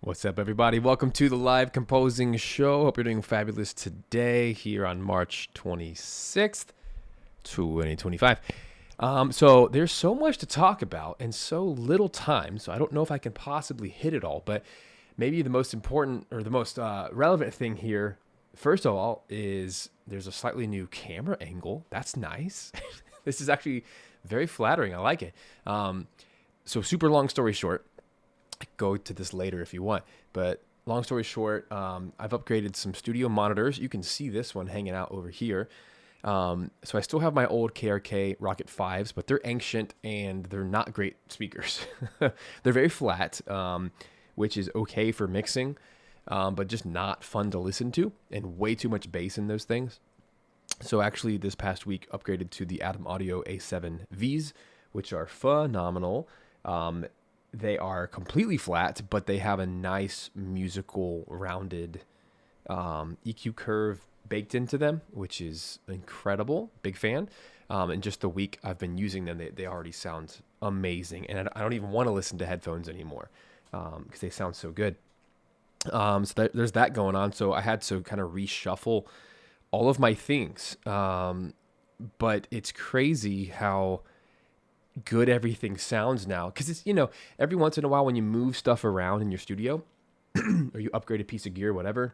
What's up, everybody? Welcome to the live composing show. Hope you're doing fabulous today here on March 26th, 2025. So there's so much to talk about and so little time, so I don't know if I can possibly hit it all, but maybe the most important or the most relevant thing here, first of all, is there's a slightly new camera angle. That's nice. This is actually very flattering. I like it. So super long story short, go to this later if you want, but long story short, I've upgraded some studio monitors. You can see this one hanging out over here. So I still have my old KRK Rocket 5s, but they're ancient and they're not great speakers. They're very flat, which is okay for mixing, but just not fun to listen to, and way too much bass in those things. So actually this past week upgraded to the Atom Audio A7Vs, which are phenomenal. They are completely flat, but they have a nice musical rounded EQ curve baked into them, which is incredible. Big fan. And just the week I've been using them, they already sound amazing. And I don't even want to listen to headphones anymore because they sound so good. There's that going on. So I had to kind of reshuffle all of my things. But it's crazy how good everything sounds now, because it's, every once in a while when you move stuff around in your studio or you upgrade a piece of gear, whatever,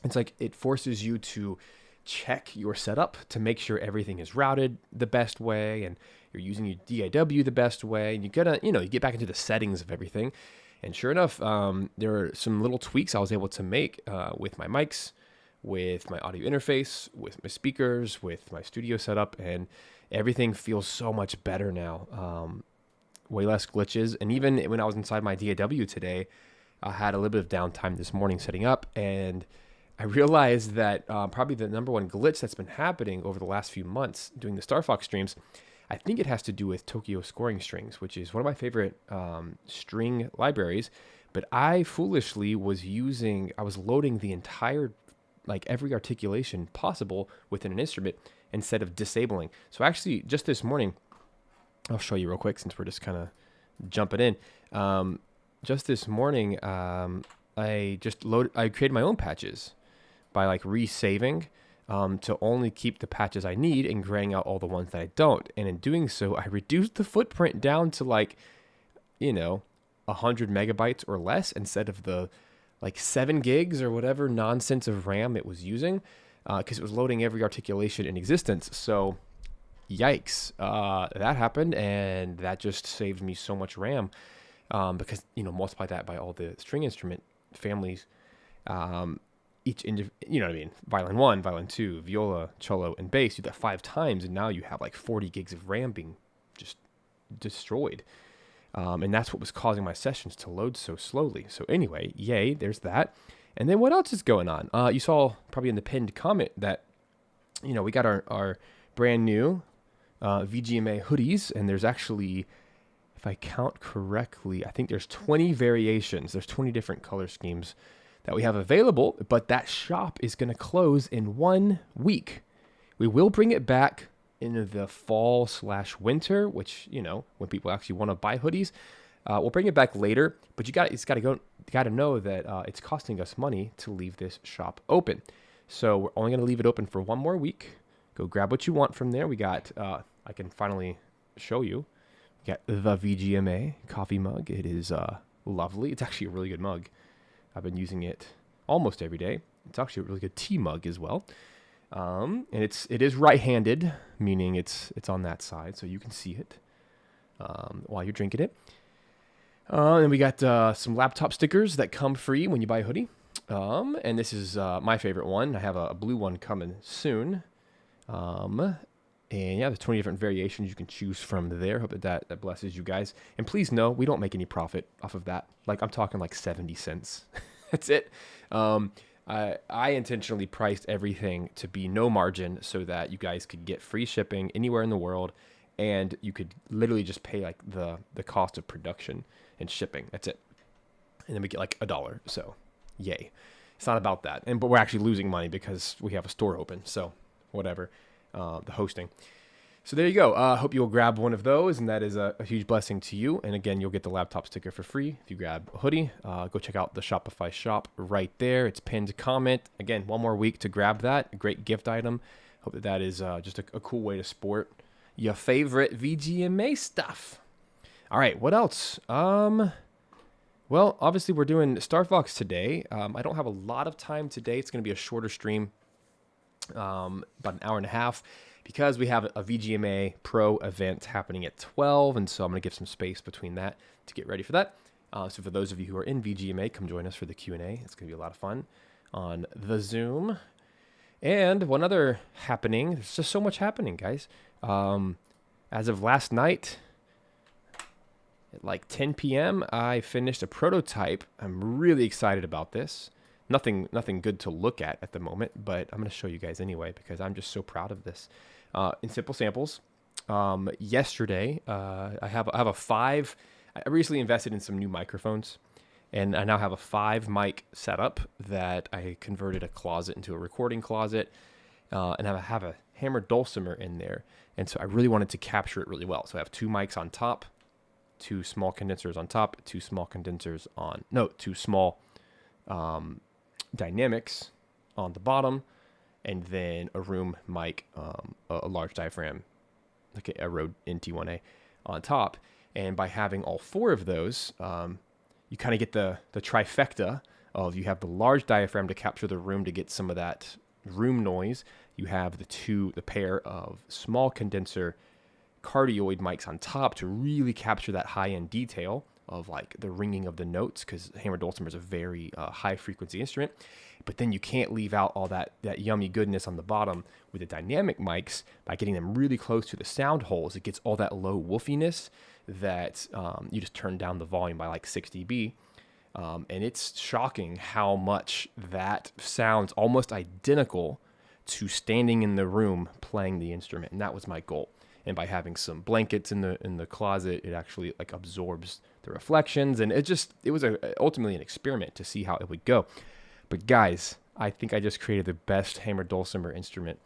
it's like it forces you to check your setup to make sure everything is routed the best way and you're using your DAW the best way, and you gotta, you get back into the settings of everything. And sure enough, there are some little tweaks I was able to make with my mics, with my audio interface, with my speakers, with my studio setup, and everything feels so much better now. Way less glitches. And even when I was inside my DAW today, I had a little bit of downtime this morning setting up, and I realized that probably the number one glitch that's been happening over the last few months doing the Star Fox streams, I think it has to do with Tokyo scoring strings, which is one of my favorite string libraries. But I foolishly I was loading the entire, like every articulation possible within an instrument instead of disabling. So actually, just this morning, I'll show you real quick since we're just kind of jumping in. Just this morning, I created my own patches by like resaving to only keep the patches I need and graying out all the ones that I don't. And in doing so, I reduced the footprint down to 100 megabytes or less instead of the 7 gigs or whatever nonsense of RAM it was using, because it was loading every articulation in existence. So yikes, that happened, and that just saved me so much RAM, because multiply that by all the string instrument families, violin 1, violin 2, viola, cello, and bass. You do that 5 times, and now you have 40 gigs of RAM being just destroyed. And that's what was causing my sessions to load so slowly. So anyway, yay, there's that. And then what else is going on? You saw probably in the pinned comment that, we got our brand new VGMA hoodies. And there's actually, if I count correctly, I think there's 20 variations. There's 20 different color schemes that we have available. But that shop is going to close in 1 week. We will bring it back in the fall/winter, which, when people actually want to buy hoodies, we'll bring it back later. But you got to know that it's costing us money to leave this shop open. So we're only going to leave it open for 1 more week. Go grab what you want from there. We got, I can finally show you. We got the VGMA coffee mug. It is lovely. It's actually a really good mug. I've been using it almost every day. It's actually a really good tea mug as well. And it is right-handed, meaning it's on that side, so you can see it while you're drinking it. And we got some laptop stickers that come free when you buy a hoodie. And this is my favorite one. I have a blue one coming soon. And yeah, there's 20 different variations you can choose from there. Hope that blesses you guys. And please know, we don't make any profit off of that. I'm talking 70 cents. That's it. I intentionally priced everything to be no margin so that you guys could get free shipping anywhere in the world, and you could literally just pay the cost of production and shipping. That's it. And then we get $1. So yay. It's not about that. But we're actually losing money because we have a store open. So whatever, the hosting. So there you go. Hope you'll grab one of those, and that is a huge blessing to you. And again, you'll get the laptop sticker for free if you grab a hoodie. Go check out the Shopify shop right there. It's pinned comment. Again, one more week to grab that. A great gift item. Hope that is just a cool way to sport your favorite VGMA stuff. All right, what else? Well, obviously we're doing Star Fox today. I don't have a lot of time today. It's going to be a shorter stream, about an hour and a half, because we have a VGMA Pro event happening at 12, and so I'm going to give some space between that to get ready for that. So for those of you who are in VGMA, come join us for the Q&A. It's going to be a lot of fun on the Zoom. And one other happening, there's just so much happening, guys. As of last night, at like 10 p.m., I finished a prototype. I'm really excited about this. Nothing good to look at the moment, but I'm going to show you guys anyway because I'm just so proud of this. In simple samples, yesterday I have a 5. I recently invested in some new microphones, and I now have a 5 mic setup that I converted a closet into a recording closet, and I have a hammered dulcimer in there, and so I really wanted to capture it really well. So I have 2 mics on top, 2 small condensers on top, 2 small dynamics on the bottom, and then a room mic, a large diaphragm, like a Rode NT1A on top. And by having all 4 of those, you kind of get the trifecta of, you have the large diaphragm to capture the room to get some of that room noise. You have the pair of small condenser cardioid mics on top to really capture that high-end detail of like the ringing of the notes, because hammered dulcimer is a very high frequency instrument. But then you can't leave out all that yummy goodness on the bottom with the dynamic mics by getting them really close to the sound holes. It gets all that low woofiness that you just turn down the volume by like 6 dB. And it's shocking how much that sounds almost identical to standing in the room playing the instrument. And that was my goal. And by having some blankets in the closet, it actually like absorbs the reflections, and it was ultimately an experiment to see how it would go. But guys, I think I just created the best hammered dulcimer instrument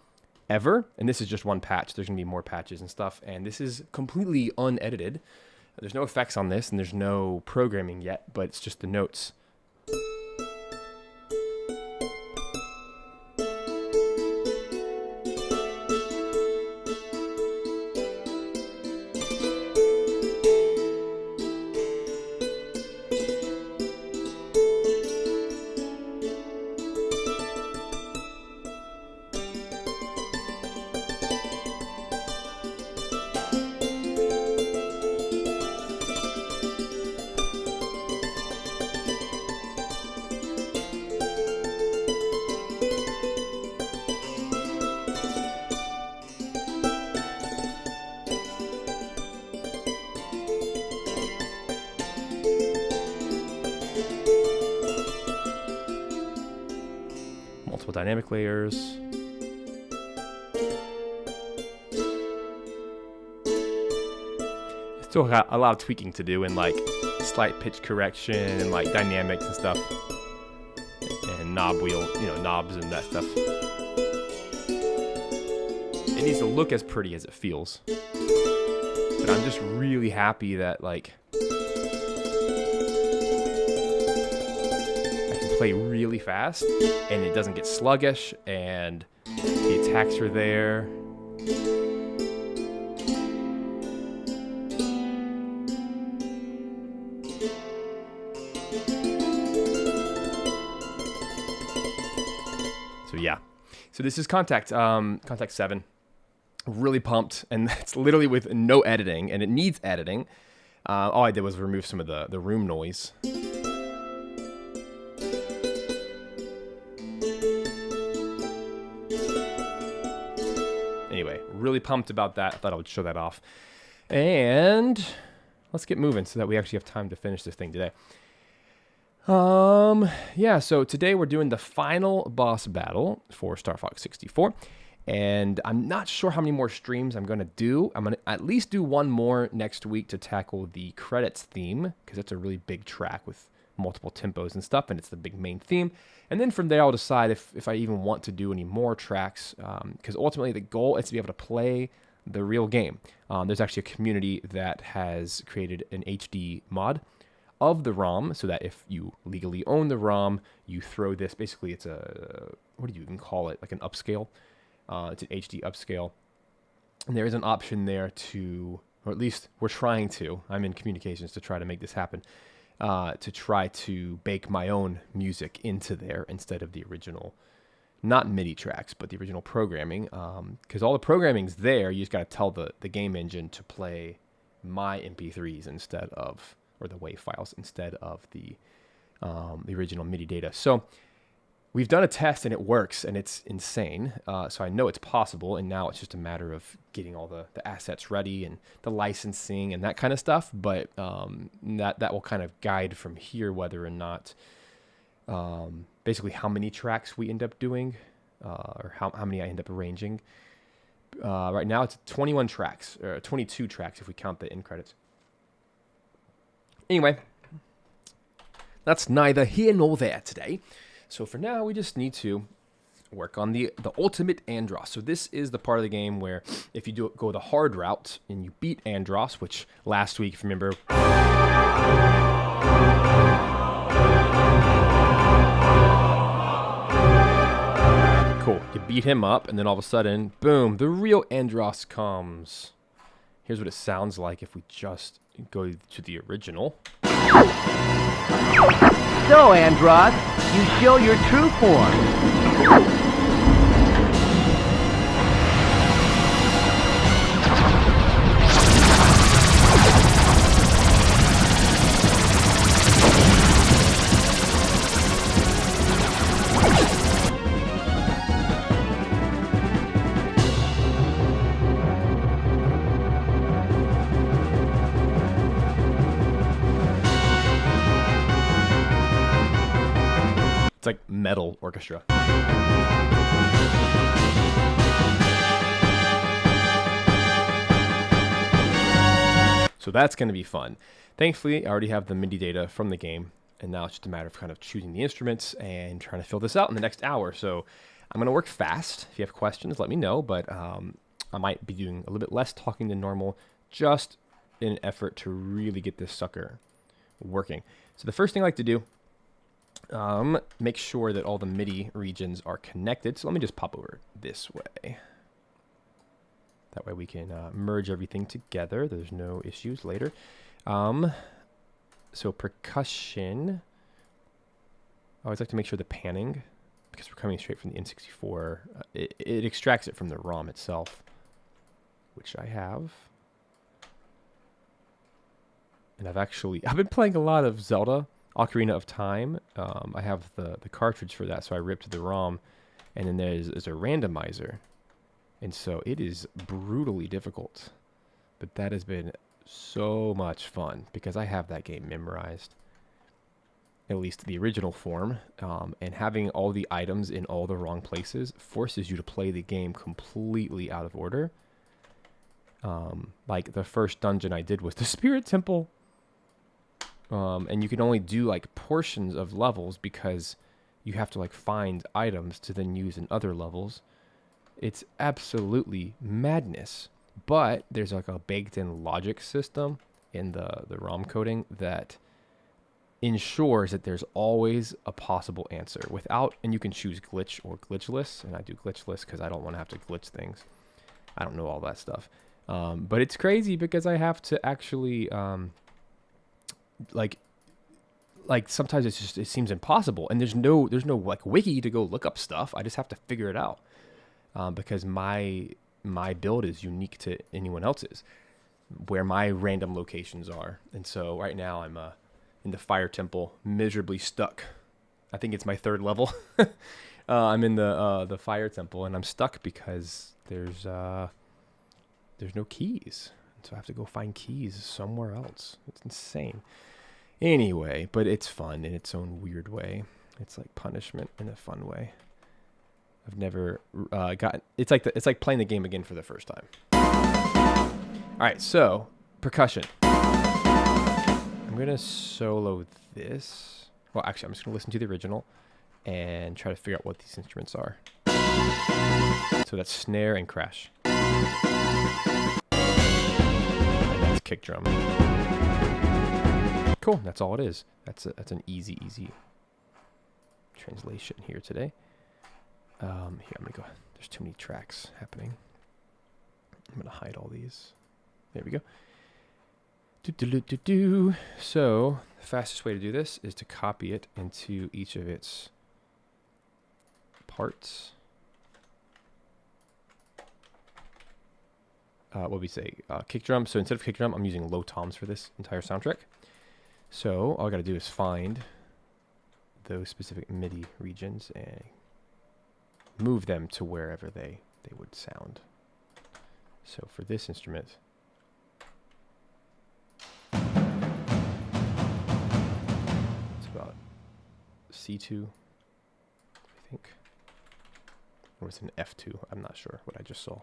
ever, and this is just one patch. There's gonna be more patches and stuff, and this is completely unedited. There's no effects on this, and there's no programming yet, but it's just the notes. Multiple dynamic layers. Still got a lot of tweaking to do, and like slight pitch correction and like dynamics and stuff, and knob wheel, knobs and that stuff. It needs to look as pretty as it feels, but I'm just really happy that like play really fast and it doesn't get sluggish, and the attacks are there. So yeah, so this is Contact 7. Really pumped, and that's literally with no editing, and it needs editing. All I did was remove some of the room noise. Anyway, really pumped about that. I thought I would show that off. And let's get moving so that we actually have time to finish this thing today. Yeah, so today we're doing the final boss battle for Star Fox 64. And I'm not sure how many more streams I'm going to do. I'm going to at least do one more next week to tackle the credits theme, because it's a really big track with multiple tempos and stuff, and it's the big main theme. And then from there, I'll decide if I even want to do any more tracks, because ultimately the goal is to be able to play the real game. There's actually a community that has created an HD mod of the ROM, so that if you legally own the ROM, you throw this. Basically, it's a, what do you even call it? Like an upscale. It's an HD upscale. And there is an option there to, or at least we're trying to, I'm in communications to try to make this happen, to try to bake my own music into there instead of the original, not MIDI tracks, but the original programming. Because all the programming's there, you just got to tell the game engine to play my MP3s instead of, or the WAV files instead of the original MIDI data. So we've done a test and it works and it's insane. So I know it's possible, and now it's just a matter of getting all the assets ready and the licensing and that kind of stuff. But that will kind of guide from here whether or not, basically how many tracks we end up doing, or how many I end up arranging. Right now it's 21 tracks, or 22 tracks if we count the end credits. Anyway, that's neither here nor there today. So for now, we just need to work on the ultimate Andross. So this is the part of the game where if you go the hard route and you beat Andross, which last week, if you remember, cool, you beat him up, and then all of a sudden, boom, the real Andross comes. Here's what it sounds like if we just go to the original. So, Andross, you show your true form. It's like metal orchestra. So that's going to be fun. Thankfully, I already have the MIDI data from the game, and now it's just a matter of kind of choosing the instruments and trying to fill this out in the next hour. So I'm going to work fast. If you have questions, let me know, but I might be doing a little bit less talking than normal, just in an effort to really get this sucker working. So the first thing I like to do, make sure that all the MIDI regions are connected. So let me just pop over this way. That way we can merge everything together. There's no issues later. So percussion. I always like to make sure the panning, because we're coming straight from the N64, it extracts it from the ROM itself, which I have. And I've been playing a lot of Zelda Ocarina of Time. I have the cartridge for that, so I ripped the ROM, and then there's a randomizer, and so it is brutally difficult, but that has been so much fun because I have that game memorized, at least the original form, and having all the items in all the wrong places forces you to play the game completely out of order. Like the first dungeon I did was the Spirit Temple. And you can only do like portions of levels because you have to like find items to then use in other levels. It's absolutely madness. But there's like a baked-in logic system in the ROM coding that ensures that there's always a possible answer without, and you can choose glitch or glitchless, and I do glitchless because I don't want to have to glitch things. I don't know all that stuff. But it's crazy because I have to actually like sometimes it seems impossible, and there's no like wiki to go look up stuff. I just have to figure it out because my build is unique to anyone else's, where my random locations are. And so right now I'm in the Fire Temple, miserably stuck. I think it's my third level. I'm in the Fire Temple, and I'm stuck because there's no keys. So I have to go find keys somewhere else. It's insane. Anyway, but it's fun in its own weird way. It's like punishment in a fun way. I've never gotten. It's like playing the game again for the first time. All right, so percussion. I'm gonna solo this. Well, actually, I'm just gonna listen to the original and try to figure out what these instruments are. So that's snare and crash. And that's kick drum. Cool. That's all it is. That's an easy translation here today. Here, I'm gonna go. There's too many tracks happening. I'm gonna hide all these. There we go. So the fastest way to do this is to copy it into each of its parts. What we say? Kick drum. So instead of kick drum, I'm using low toms for this entire soundtrack. So all I gotta do is find those specific MIDI regions and move them to wherever they would sound. So for this instrument, it's about C2, I think. Or it's an F2. I'm not sure what I just saw.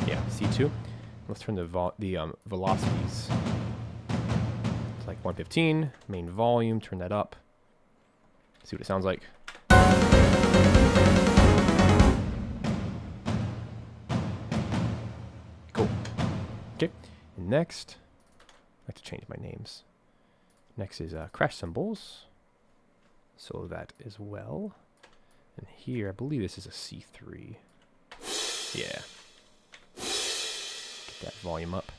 Yeah, C2. Let's turn the velocities to like 115. Main volume, turn that up. See what it sounds like. Cool. Okay. And next, I like to change my names. Next is crash cymbals. So that as well. And here, I believe this is a C3. Yeah. Get that volume up.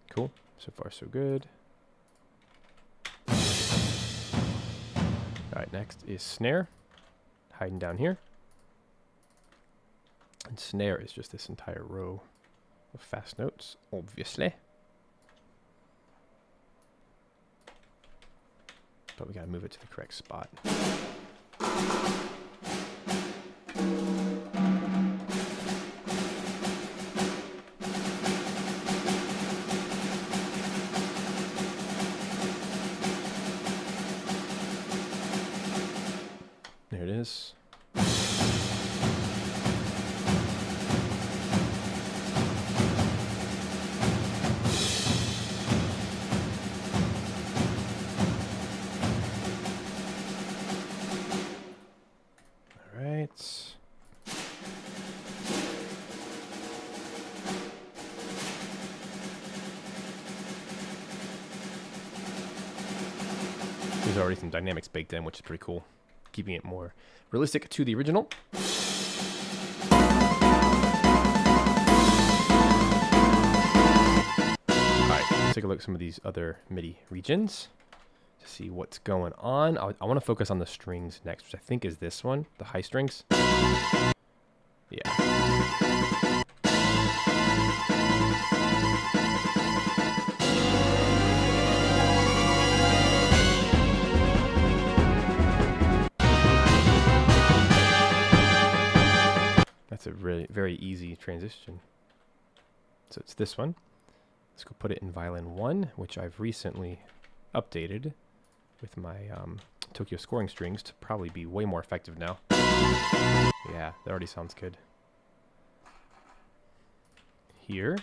Cool. So far, so good. All right, next is snare. Hiding down here. And snare is just this entire row of fast notes, obviously. But we gotta move it to the correct spot. There it is. There's already some dynamics baked in, which is pretty cool, keeping it more realistic to the original. Alright, let's take a look at some of these other MIDI regions to see what's going on. I want to focus on the strings next, which I think is this one, the high strings. Yeah. That's a really very easy transition. So it's this one. Let's go put it in violin 1, which I've recently updated with my Tokyo scoring strings to probably be way more effective now. Yeah, that already sounds good. Here.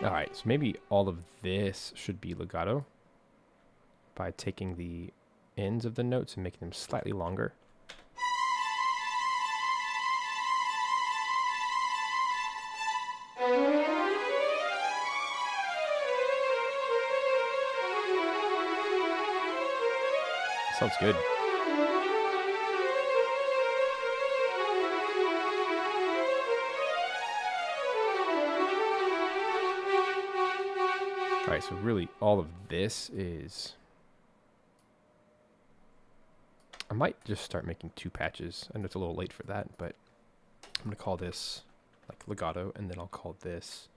All right, so maybe all of this should be legato by taking the ends of the notes and making them slightly longer. Sounds good. Alright, so really all of this is... I might just start making 2 patches. I know it's a little late for that, but I'm going to call this like legato, and then I'll call this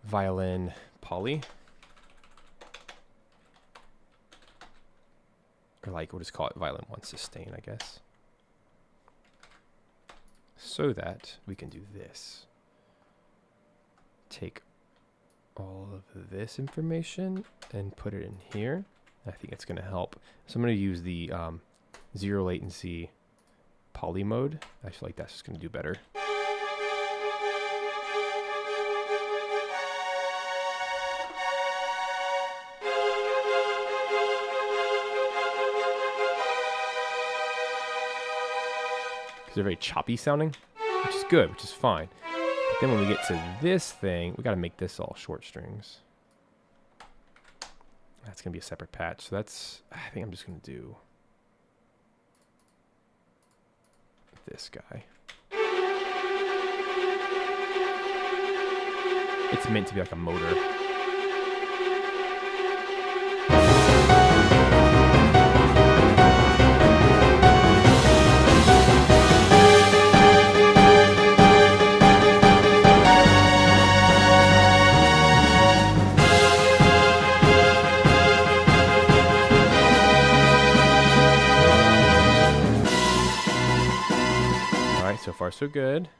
violin poly. Or like, we'll just call it violin 1 sustain, I guess. So that we can do this. Take all of this information and put it in here. I think it's going to help. So I'm going to use the 0 latency poly mode. I feel like that's just going to do better. They're very choppy sounding, which is good, which is fine. But then when we get to this thing, we got to make this all short strings. That's going to be a separate patch. So that's, I think I'm just going to do this guy. It's meant to be like a motor. So far, so good.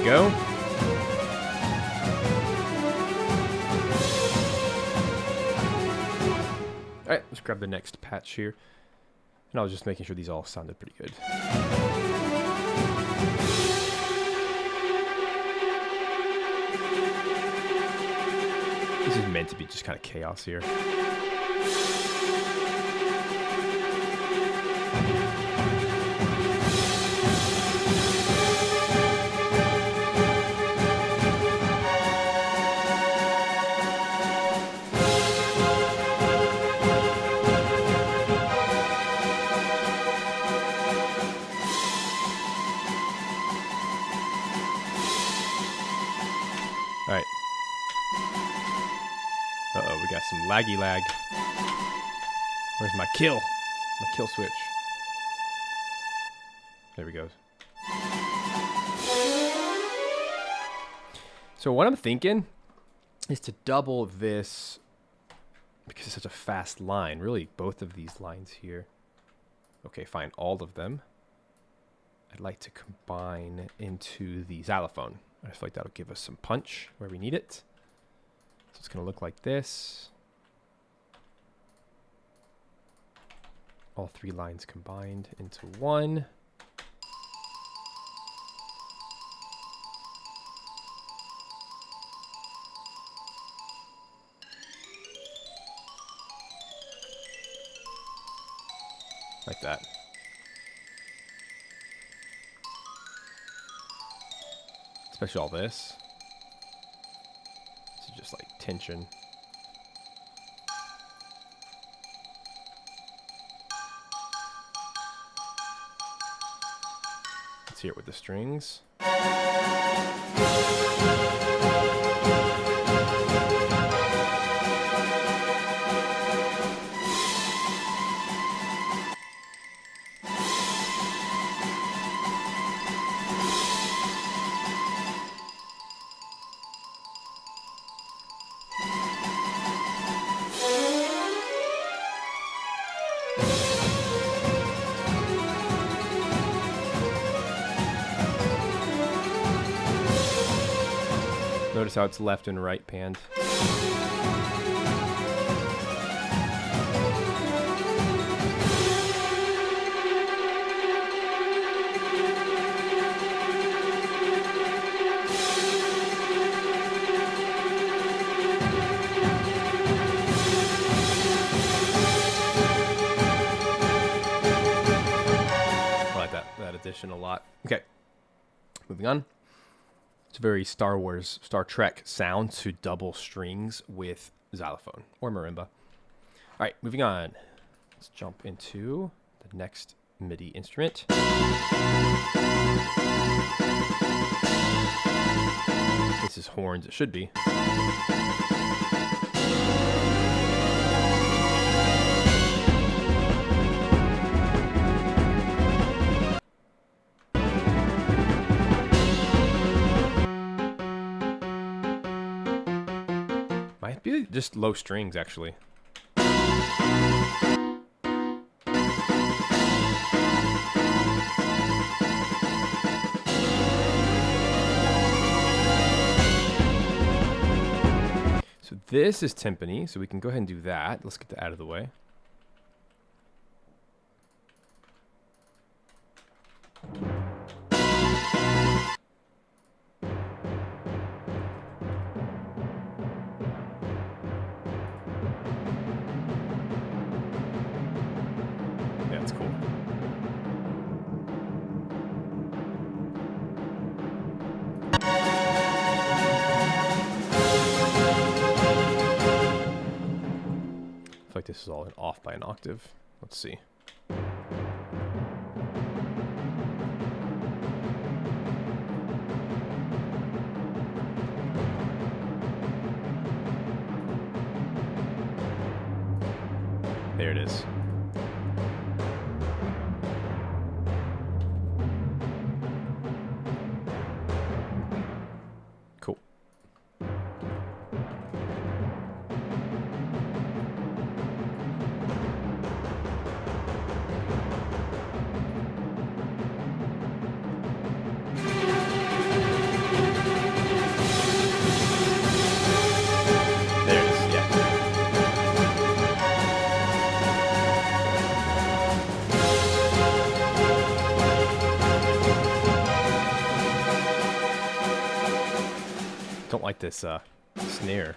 Go. Alright, let's grab the next patch here. And I was just making sure these all sounded pretty good. This is meant to be just kind of chaos here. Alright. Uh-oh, we got some laggy lag. Where's my kill? My kill switch. There we go. So what I'm thinking is to double this, because it's such a fast line. Really, both of these lines here. Okay, fine, all of them. I'd like to combine into the xylophone. I feel like that'll give us some punch where we need it. So it's going to look like this. All 3 lines combined into one. Like that. Especially all this. This is just like tension. Let's hear it with the strings. Notice how it's left and right panned. I like that addition a lot. Okay, moving on. It's a very Star Wars, Star Trek sound to double strings with xylophone or marimba. All right, moving on. Let's jump into the next MIDI instrument. This is horns, it should be. Might be just low strings, actually. So this is timpani, so we can go ahead and do that. Let's get that out of the way. Yeah, it's cool. I feel like this is all off by an octave. Let's see. There it is. Cool. There it is, yeah. Don't like this snare.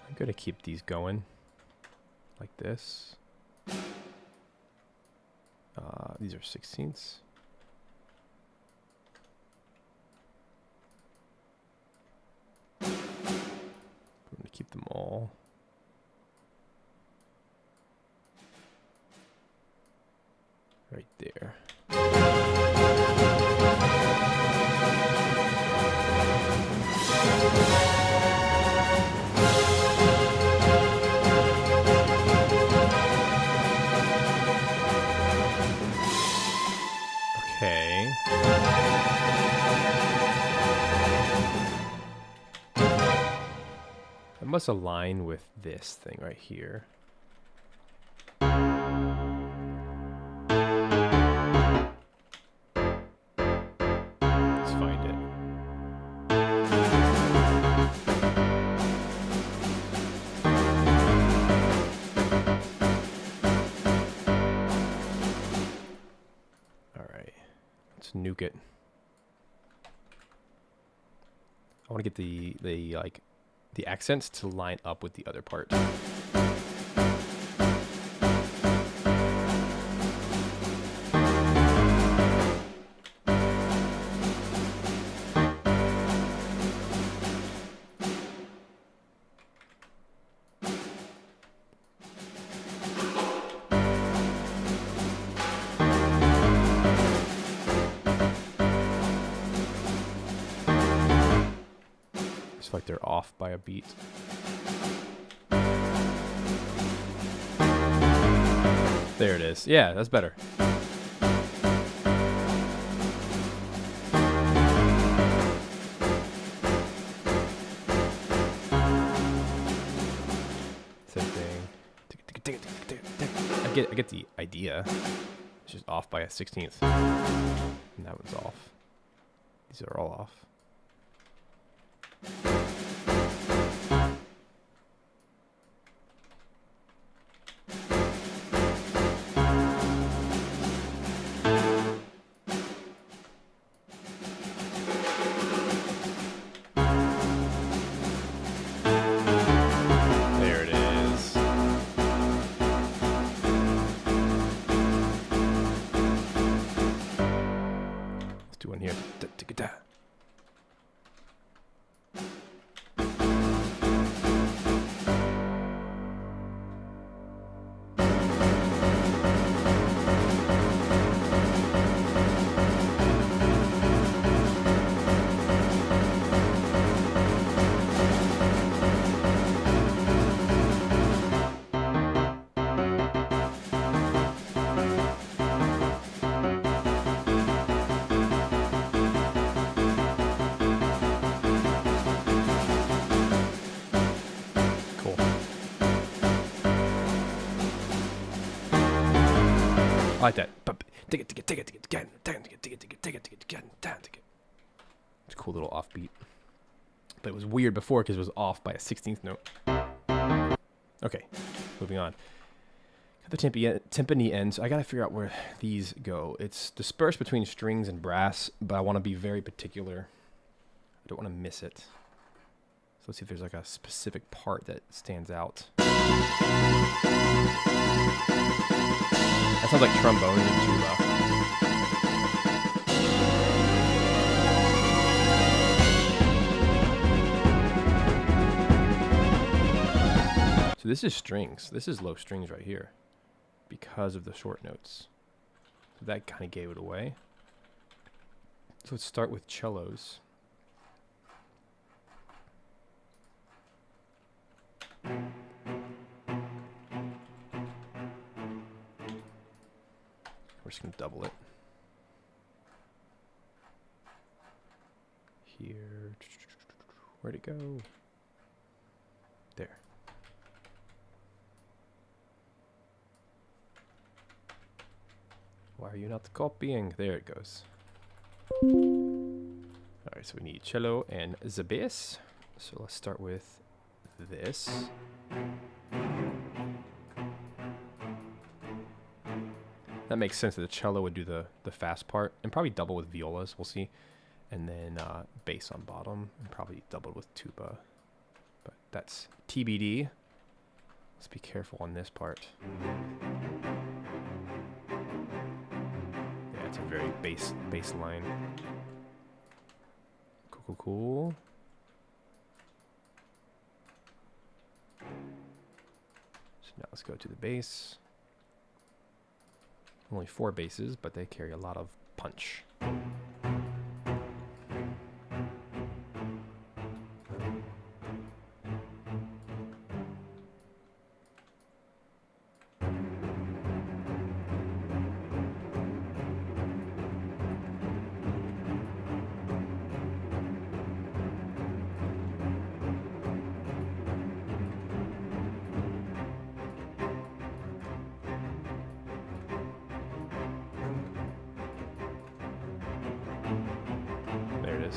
I'm gonna keep these going like this. These are 16ths. I'm gonna keep them all. Right there. Okay. That must align with this thing right here. Let's find it. All right, let's nuke it. I want to get the accents to line up with the other part. almost like they're off by a beat. There it is. Yeah, that's better. Same thing. I get the idea. It's just off by a 16th. And that one's off. These are all off. There it is. Let's do one here. Cool. I like that. It's a cool little offbeat. But it was weird before because it was off by a 16th note. Okay, moving on. Got the timpani ends. I gotta figure out where these go. It's dispersed between strings and brass, but I want to be very particular. I don't want to miss it. So let's see if there's like a specific part that stands out. That sounds like trombone and tuba. So this is strings. This is low strings right here because of the short notes. So that kind of gave it away. So let's start with cellos. We're just going to double it. Here. Where'd it go? There. Why are you not copying? There it goes. Alright, so we need cello and the bass. So let's start with this. That makes sense that the cello would do the fast part, and probably double with violas, we'll see. And then bass on bottom, and probably doubled with tuba. But that's TBD. Let's be careful on this part. Yeah, it's a very bass line. Cool, cool, cool. So now let's go to the bass. Only 4 basses, but they carry a lot of punch. There it is.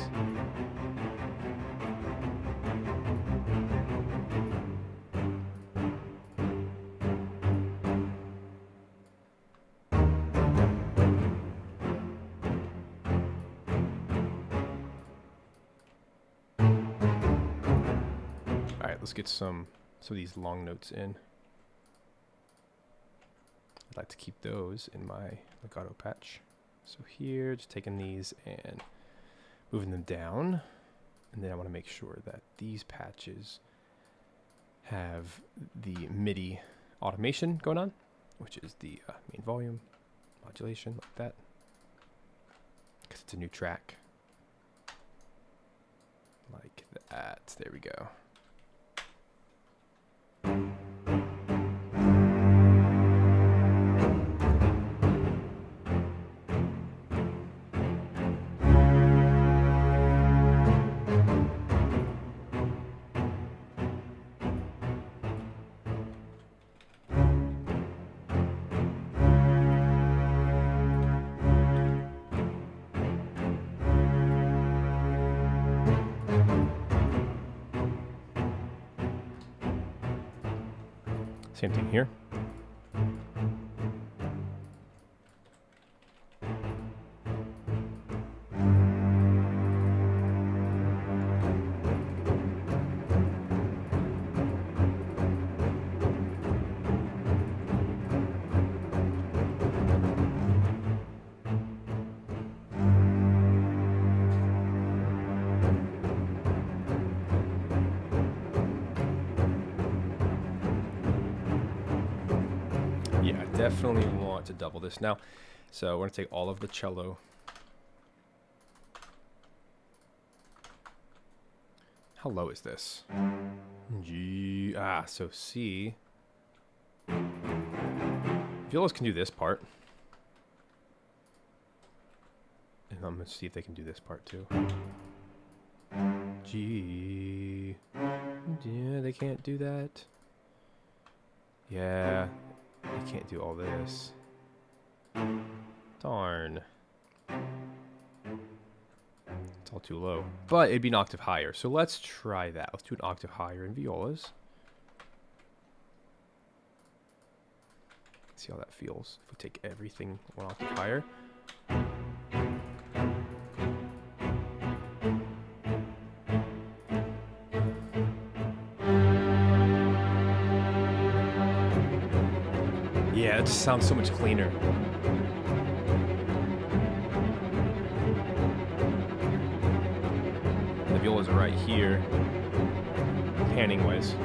All right, let's get some of these long notes in. I'd like to keep those in my legato patch. So here, just taking these and moving them down. And then I want to make sure that these patches have the MIDI automation going on, which is the main volume modulation, like that. Because it's a new track. Like that. There we go. Same thing here. Yeah, I definitely want to double this now. So we're going to take all of the cello. How low is this? G. Ah, so C. Violas can do this part. And I'm going to see if they can do this part too. G. Yeah, they can't do that. Yeah. I can't do all this. Darn. It's all too low. But it'd be an octave higher. So let's try that. Let's do an octave higher in violas. See how that feels if we take everything one octave higher. Yeah, it just sounds so much cleaner. The violas are right here, panning ways.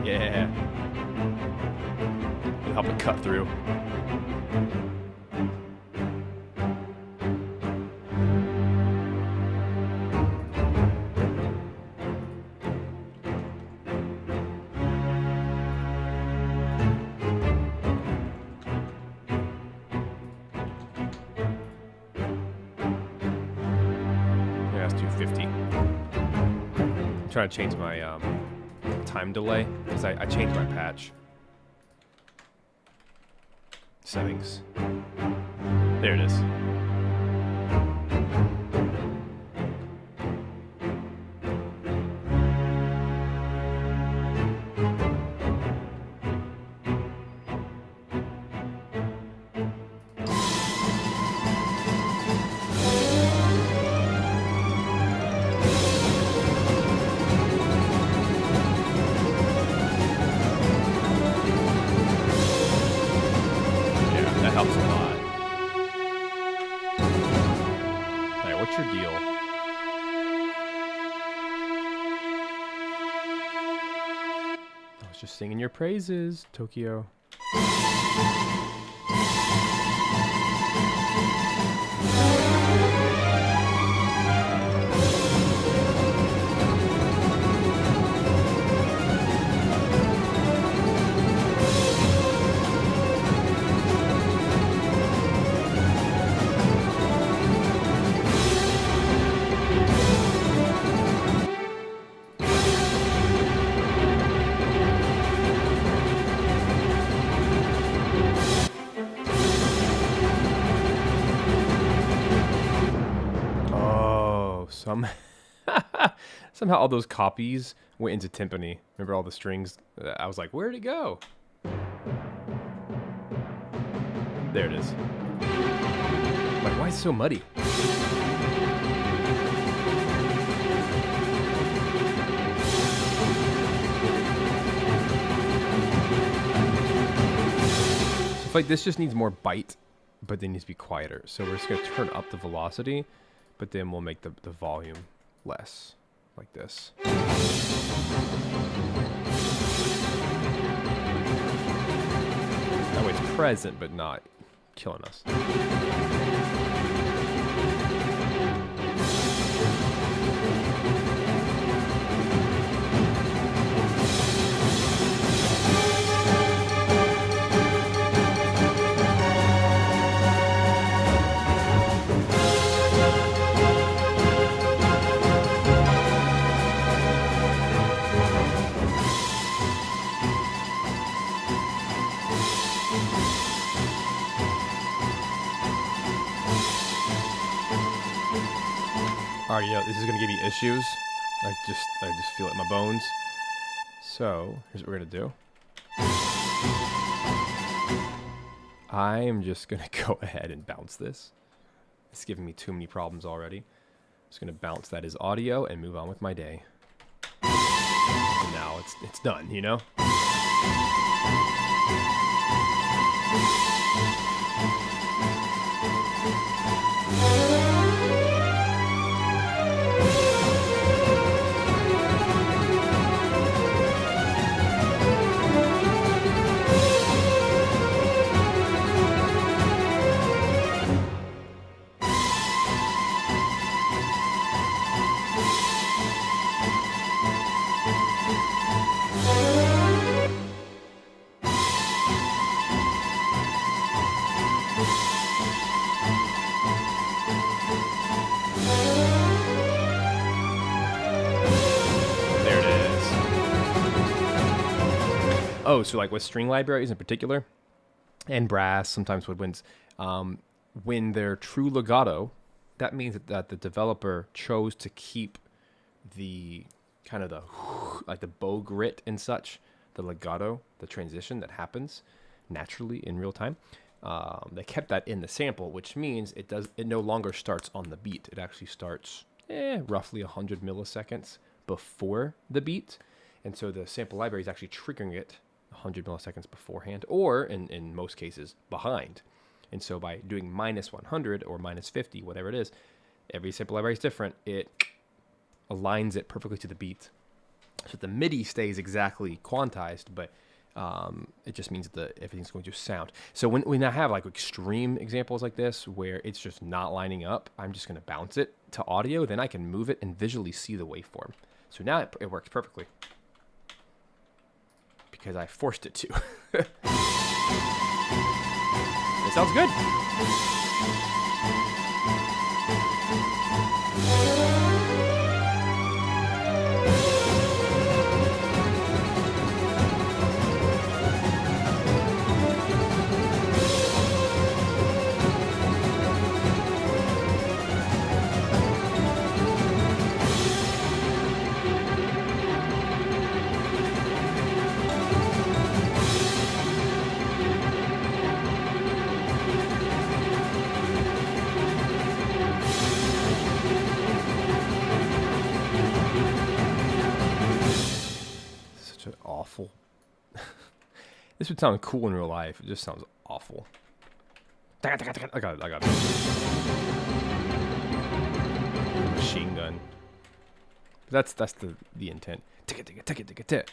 Yeah. It'll help it cut through. Trying to change my time delay because I changed my patch settings. There it is. What's your deal? I was just singing your praises, Tokyo. Somehow all those copies went into timpani. Remember all the strings? I was like, where'd it go? There it is. Like, why is it so muddy? So like this just needs more bite, but it needs to be quieter. So we're just gonna turn up the velocity, but then we'll make the volume less. Like this. That So it's present, but not killing us. Already know this is gonna give me issues. I just feel it in my bones. So here's what we're gonna do. I am just gonna go ahead and bounce this. It's giving me too many problems already. I'm just gonna bounce that as audio and move on with my day. And now it's done, you know? Oh, so like with string libraries in particular, and brass, sometimes woodwinds, when they're true legato, that means that the developer chose to keep the kind of the like the bow grit and such, the legato, the transition that happens naturally in real time. They kept that in the sample, which means it no longer starts on the beat. It actually starts roughly 100 milliseconds before the beat, and so the sample library is actually triggering it 100 milliseconds beforehand, or in most cases behind. And so by doing minus 100 or minus 50, whatever it is, every sample library is different. It aligns it perfectly to the beat. So the MIDI stays exactly quantized, but it just means that everything's going to sound. So when I have like extreme examples like this where it's just not lining up, I'm just going to bounce it to audio. Then I can move it and visually see the waveform. So now it works perfectly, because I forced it to. It sounds good. Awful. This would sound cool in real life. It just sounds awful. I got it. Machine gun. But that's the intent. Tick it.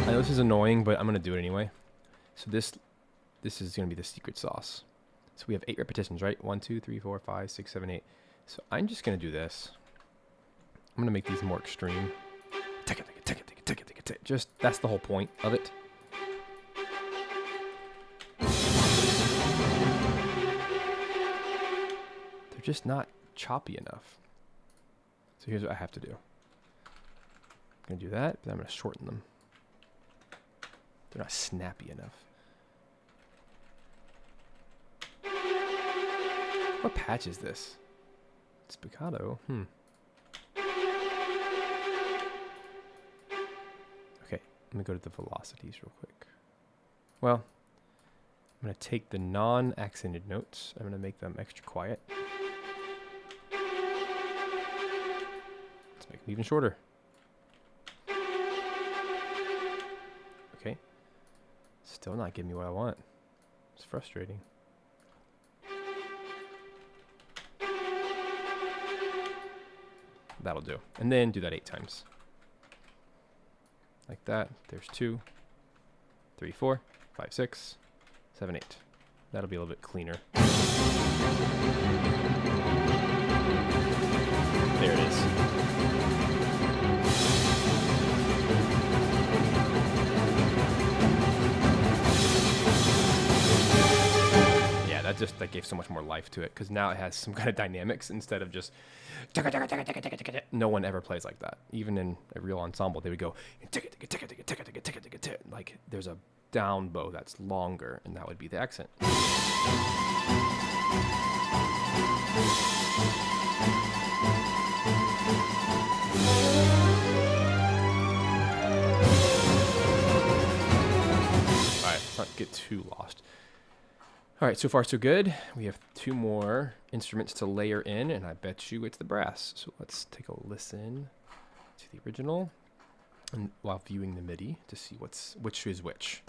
I know this is annoying, but I'm gonna do it anyway. So this is gonna be the secret sauce. So we have 8 repetitions, right? 1, 2, 3, 4, 5, 6, 7, 8. So I'm just gonna do this. I'm gonna make these more extreme. Tick it. Just that's the whole point of it. They're just not choppy enough. So here's what I have to do. I'm gonna do that, but I'm gonna shorten them. They're not snappy enough. What patch is this? Spiccato. Okay, let me go to the velocities real quick. Well, I'm going to take the non-accented notes. I'm going to make them extra quiet. Let's make them even shorter. Okay. Still not giving me what I want. It's frustrating. That'll do. And then do that 8 times. like that. There's 2, 3, 4, 5, 6, 7, 8. That'll be a little bit cleaner. There it is. Yeah, that gave so much more life to it, because now it has some kind of dynamics instead of just no one ever plays like that. Even in a real ensemble, they would go like there's a down bow that's longer, and that would be the accent. Let's not get too lost. All right, so far so good. We have 2 more instruments to layer in, and I bet you it's the brass. So let's take a listen to the original, and while viewing the MIDI to see which is which.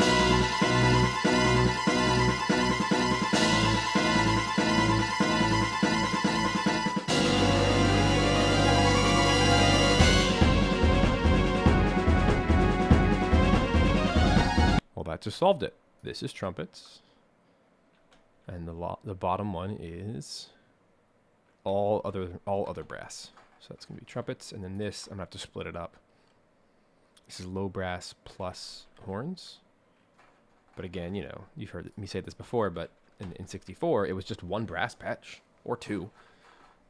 Well, that just solved it. This is trumpets, and the bottom one is all other brass. So that's gonna be trumpets, and then this I'm gonna have to split it up. This is low brass plus horns. But again, you know, you've heard me say this before, but in 64 it was just 1 brass patch or 2,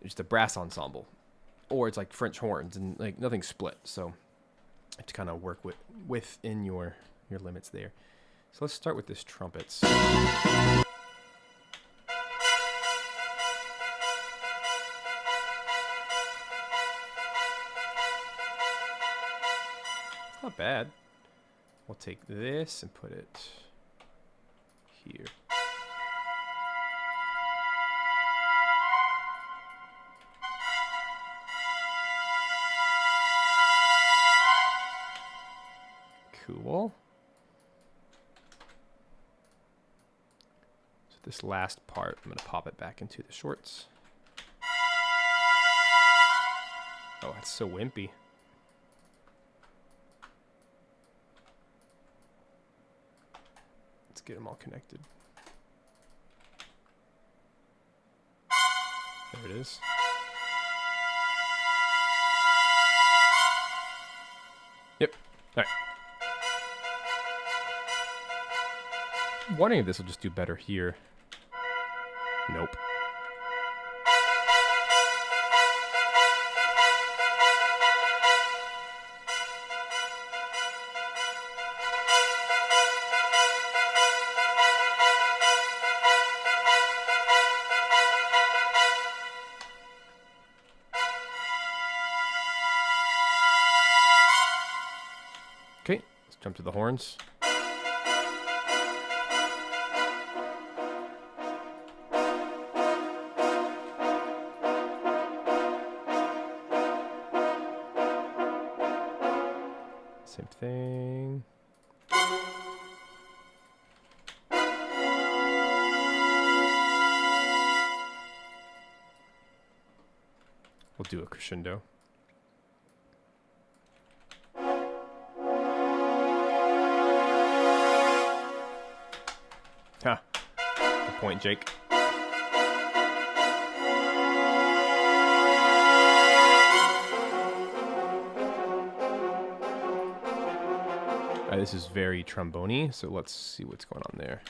it's just a brass ensemble, or it's like French horns and like nothing split. So you have to kind of work within your limits there. So let's start with this trumpets. Not bad. We'll take this and put it here. Cool. So this last part, I'm going to pop it back into the shorts. Oh, that's so wimpy. Let's get them all connected. There it is. Yep. All right. I'm wondering if this will just do better here. Nope. Okay, let's jump to the horns. Same thing. We'll do a crescendo. Huh. Good point, Jake. This is very trombone-y, so let's see what's going on there.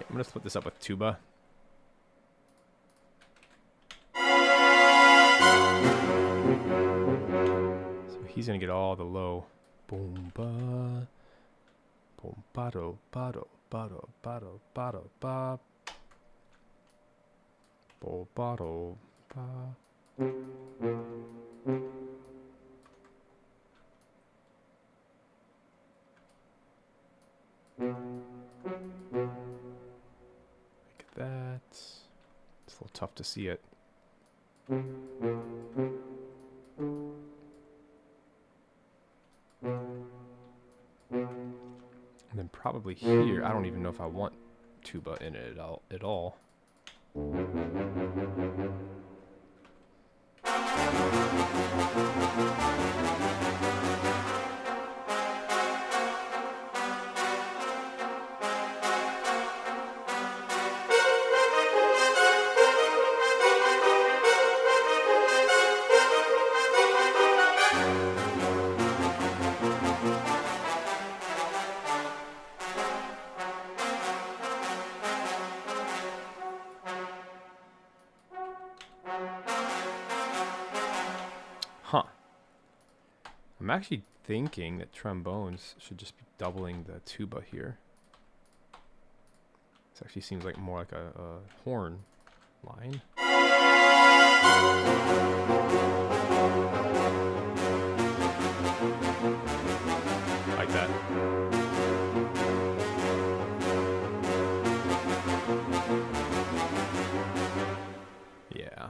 I'm going to split this up with tuba. he's gonna get all the low. Boom ba. Boom bado bado bado bado bado ba. Bo bado ba. Like that. It's a little tough to see it. And then probably here, I don't even know if I want tuba in it at all. Huh. I'm actually thinking that trombones should just be doubling the tuba here. This actually seems like more like a horn line. Like that. Yeah.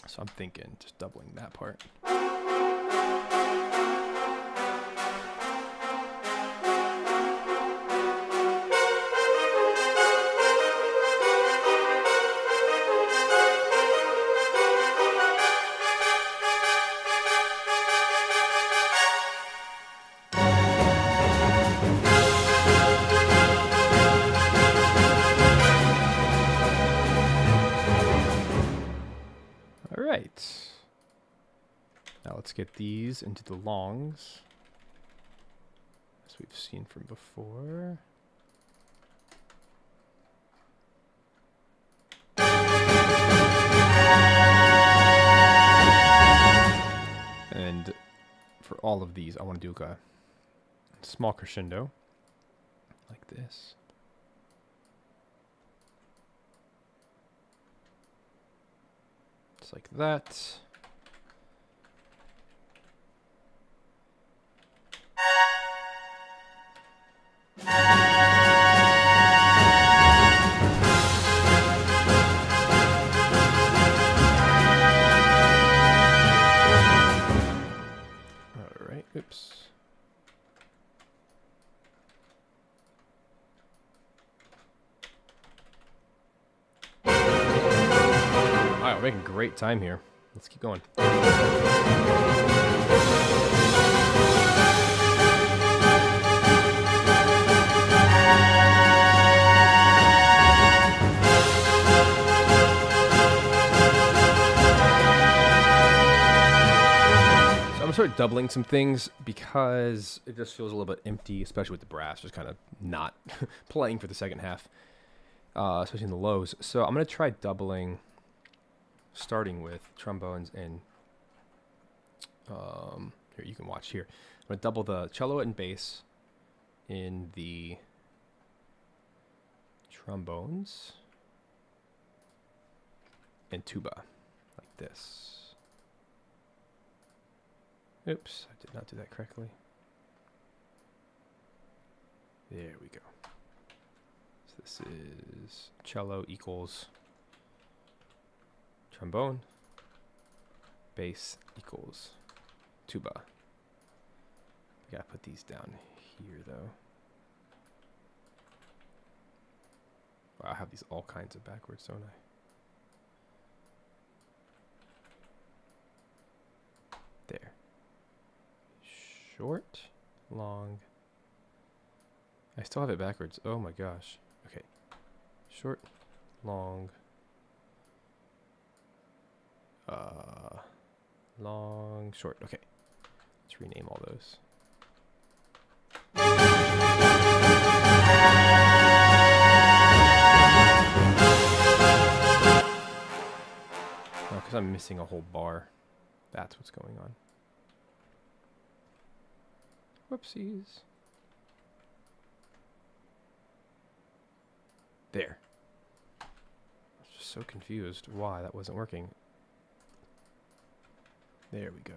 So I'm thinking just doubling that part. All right. Now let's get these into the longs, as we've seen from before. And for all of these, I want to do a small crescendo, like this. Just like that. All right, oops. All right, we're making great time here. Let's keep going. I'm gonna start doubling some things because it just feels a little bit empty, especially with the brass just kind of not playing for the second half, especially in the lows. So I'm gonna try doubling, starting with trombones and here you can watch here. I'm gonna double the cello and bass in the trombones and tuba, like this. Oops, I did not do that correctly. There we go. So this is cello equals trombone. Bass equals tuba. I gotta put these down here though. Wow, I have these all kinds of backwards, don't I? There. Short, long. I still have it backwards. Oh my gosh. Okay. Short, long. Long, short. Okay. Let's rename all those. Oh, because I'm missing a whole bar. That's what's going on. Whoopsies. There. I was just so confused why that wasn't working. There we go.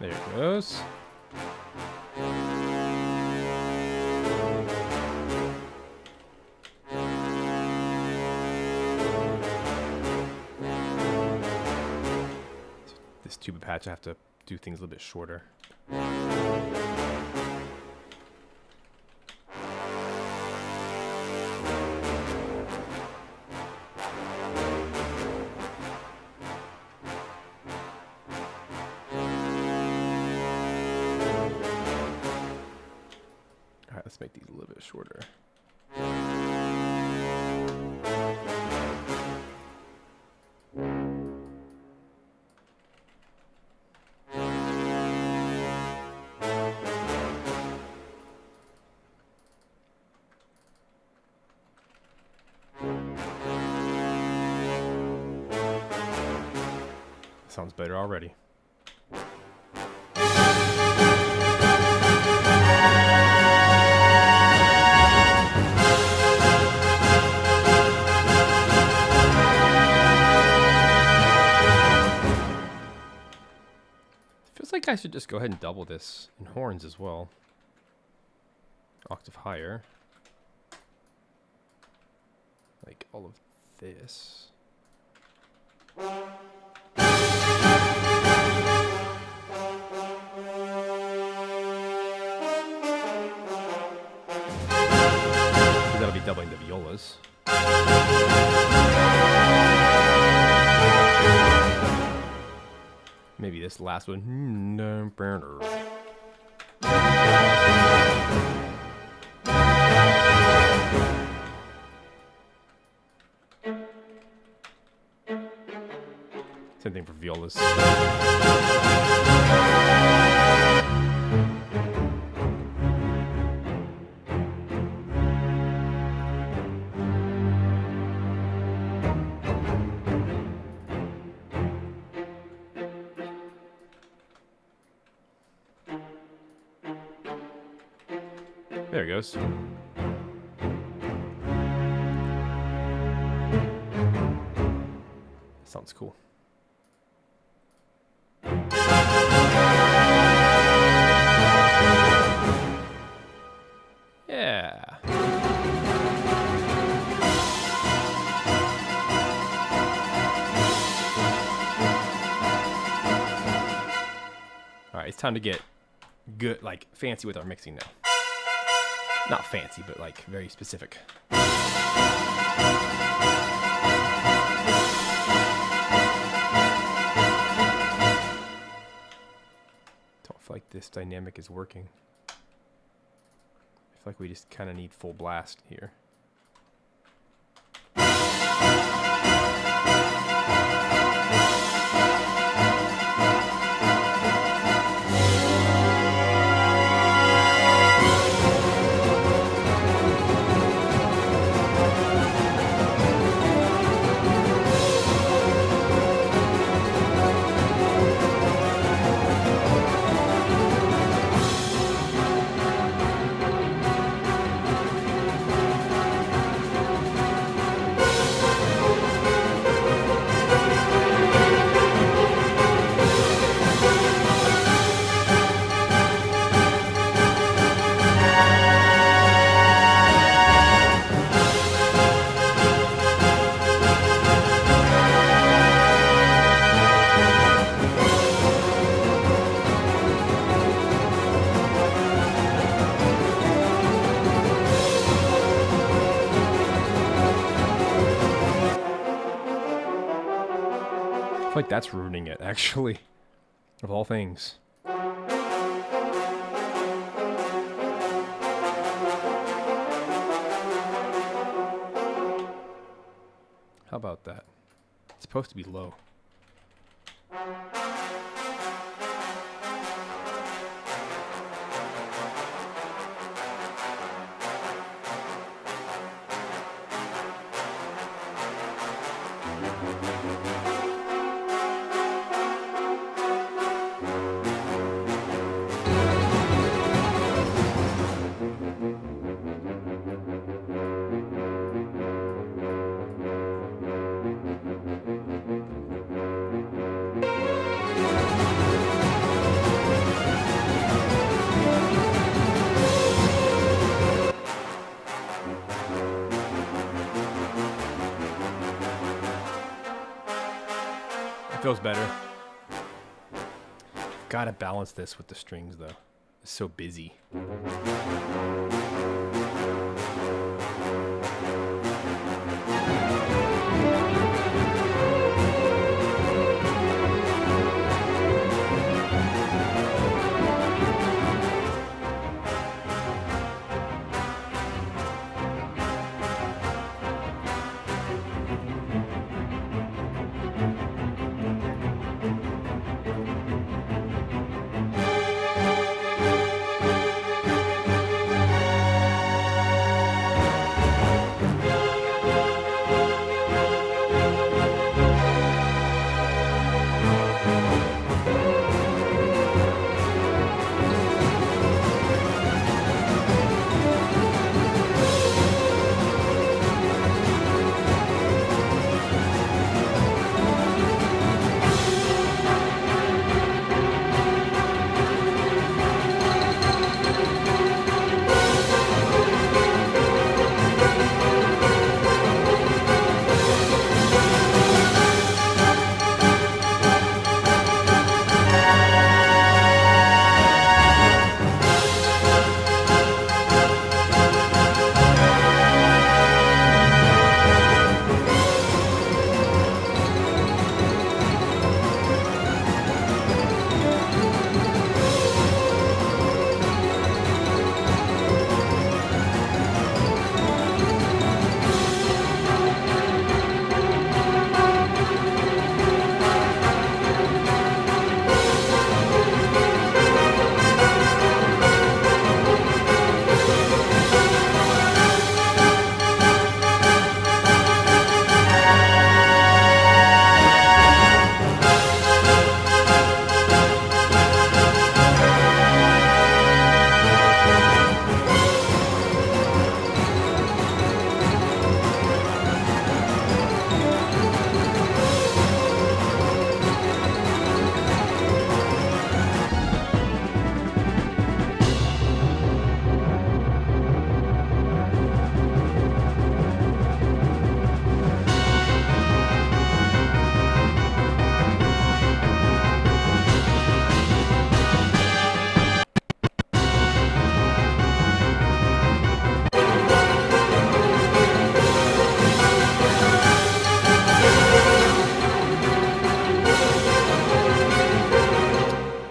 There it goes. This tuba patch, I have to do things a little bit shorter. Alright, let's make these a little bit shorter. Sounds better already. Feels like I should just go ahead and double this in horns as well. Octave higher. Like all of this. That'll be doubling the violas. Maybe this last one. Same thing for violas. There it goes. Sounds cool. Yeah. All right, it's time to get good, like fancy with our mixing now. Not fancy, but like very specific. Don't feel like this dynamic is working. I feel like we just kind of need full blast here. like that's ruining it, actually. Of all things. How about that? It's supposed to be low. It feels better. Gotta balance this with the strings though. It's so busy.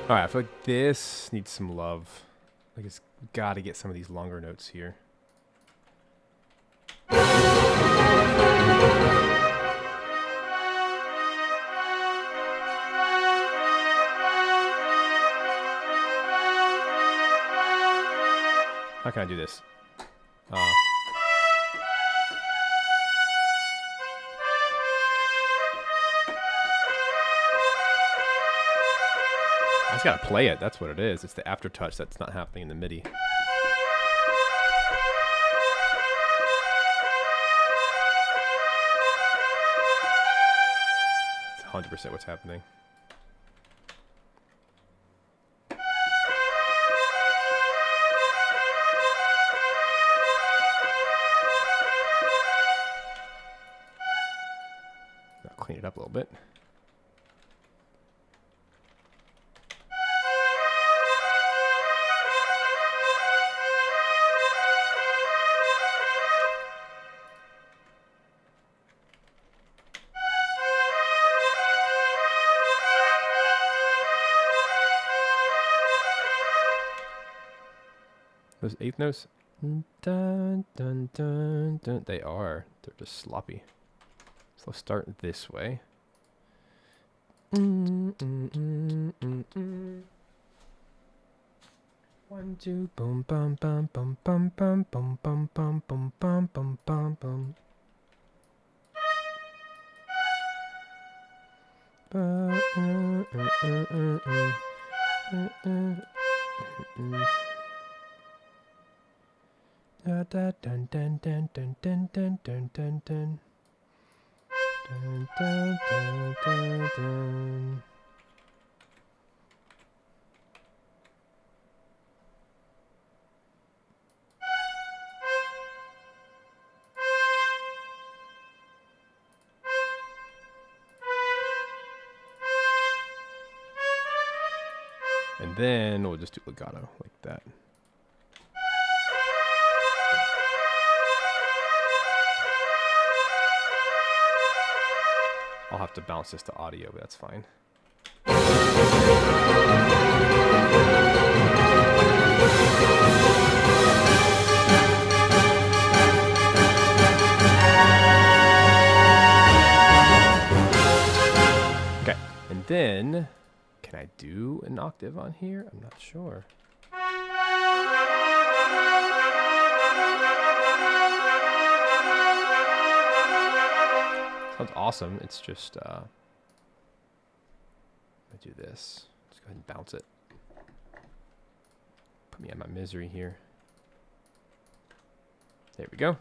Alright, I feel like this needs some love. Like it's gotta get some of these longer notes here. How can I do this? I just gotta play it. That's what it is. It's the aftertouch that's not happening in the MIDI. It's 100% what's happening. I'll clean it up a little bit. Those eighth notes. Dun, dun, dun, dun. They are. They're just sloppy. So let's start this way. One, two, boom, bum, bum, bum, bum, bum, bum, bum, bum, bum, bum, bum, bum, bum. Da da dun dun dun dun dun dun dun dun dun. Dun dun dun dun dun. And then we'll just do legato like that. I'll have to bounce this to audio, but that's fine. Okay, and then can I do an octave on here? I'm not sure. Sounds awesome. It's just, I do this. Let's go ahead and bounce it. Put me out of my misery here. There we go.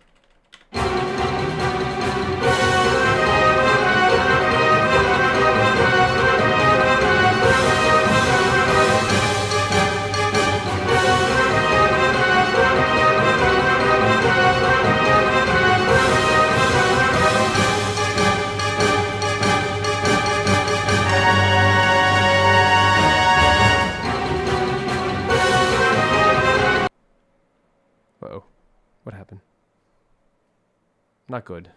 Uh-oh. What happened? Not good.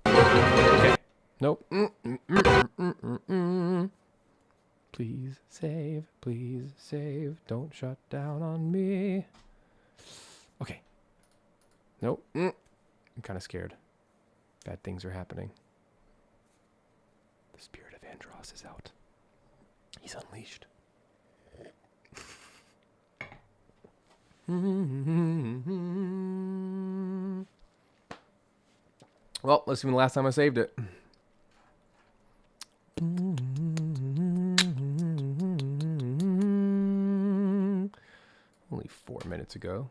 Okay. Nope. Please save. Please save. Don't shut down on me. Okay. Nope. I'm kind of scared. Bad things are happening. The spirit of Andross is out. He's unleashed. Well, let's see when the last time I saved it. Only 4 minutes ago,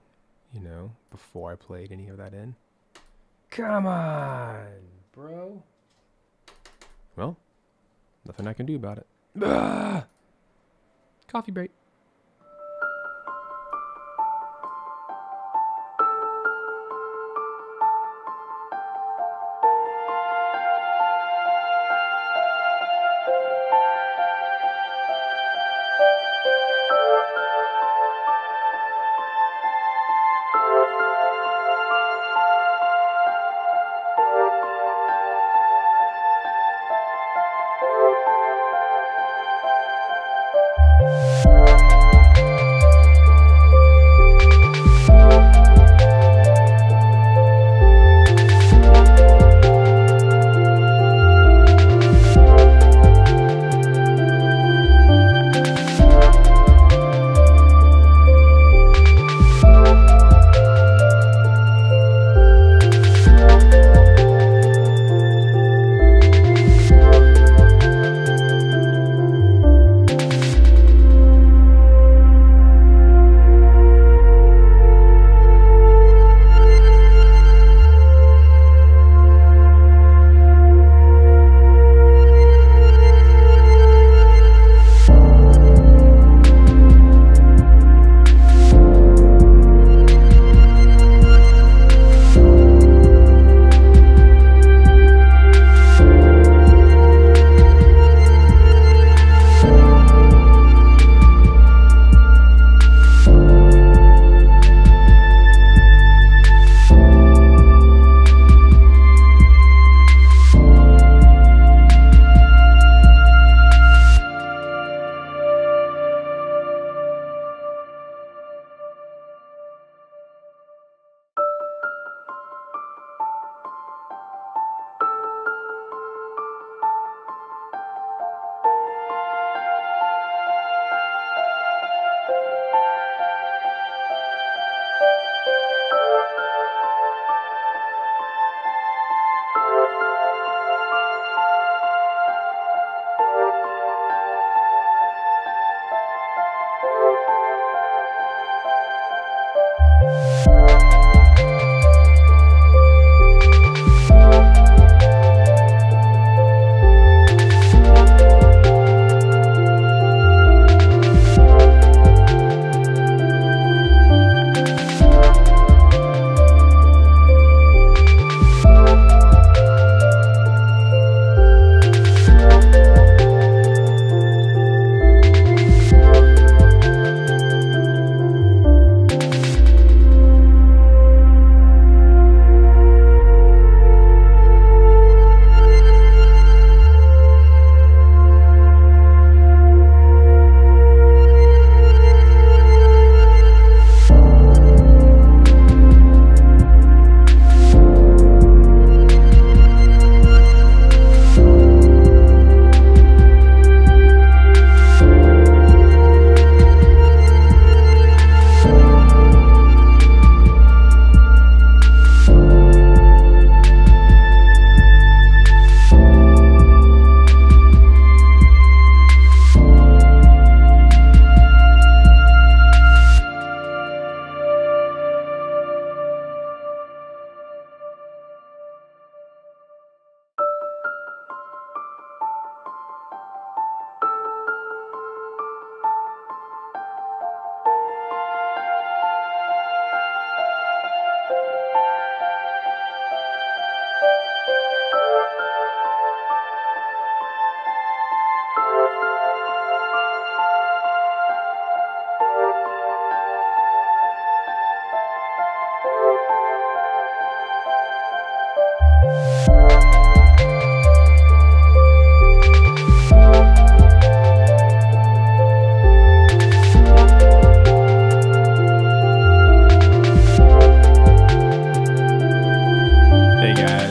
you know, before I played any of that in. Come on, bro. Well, nothing I can do about it. Ugh. Coffee break.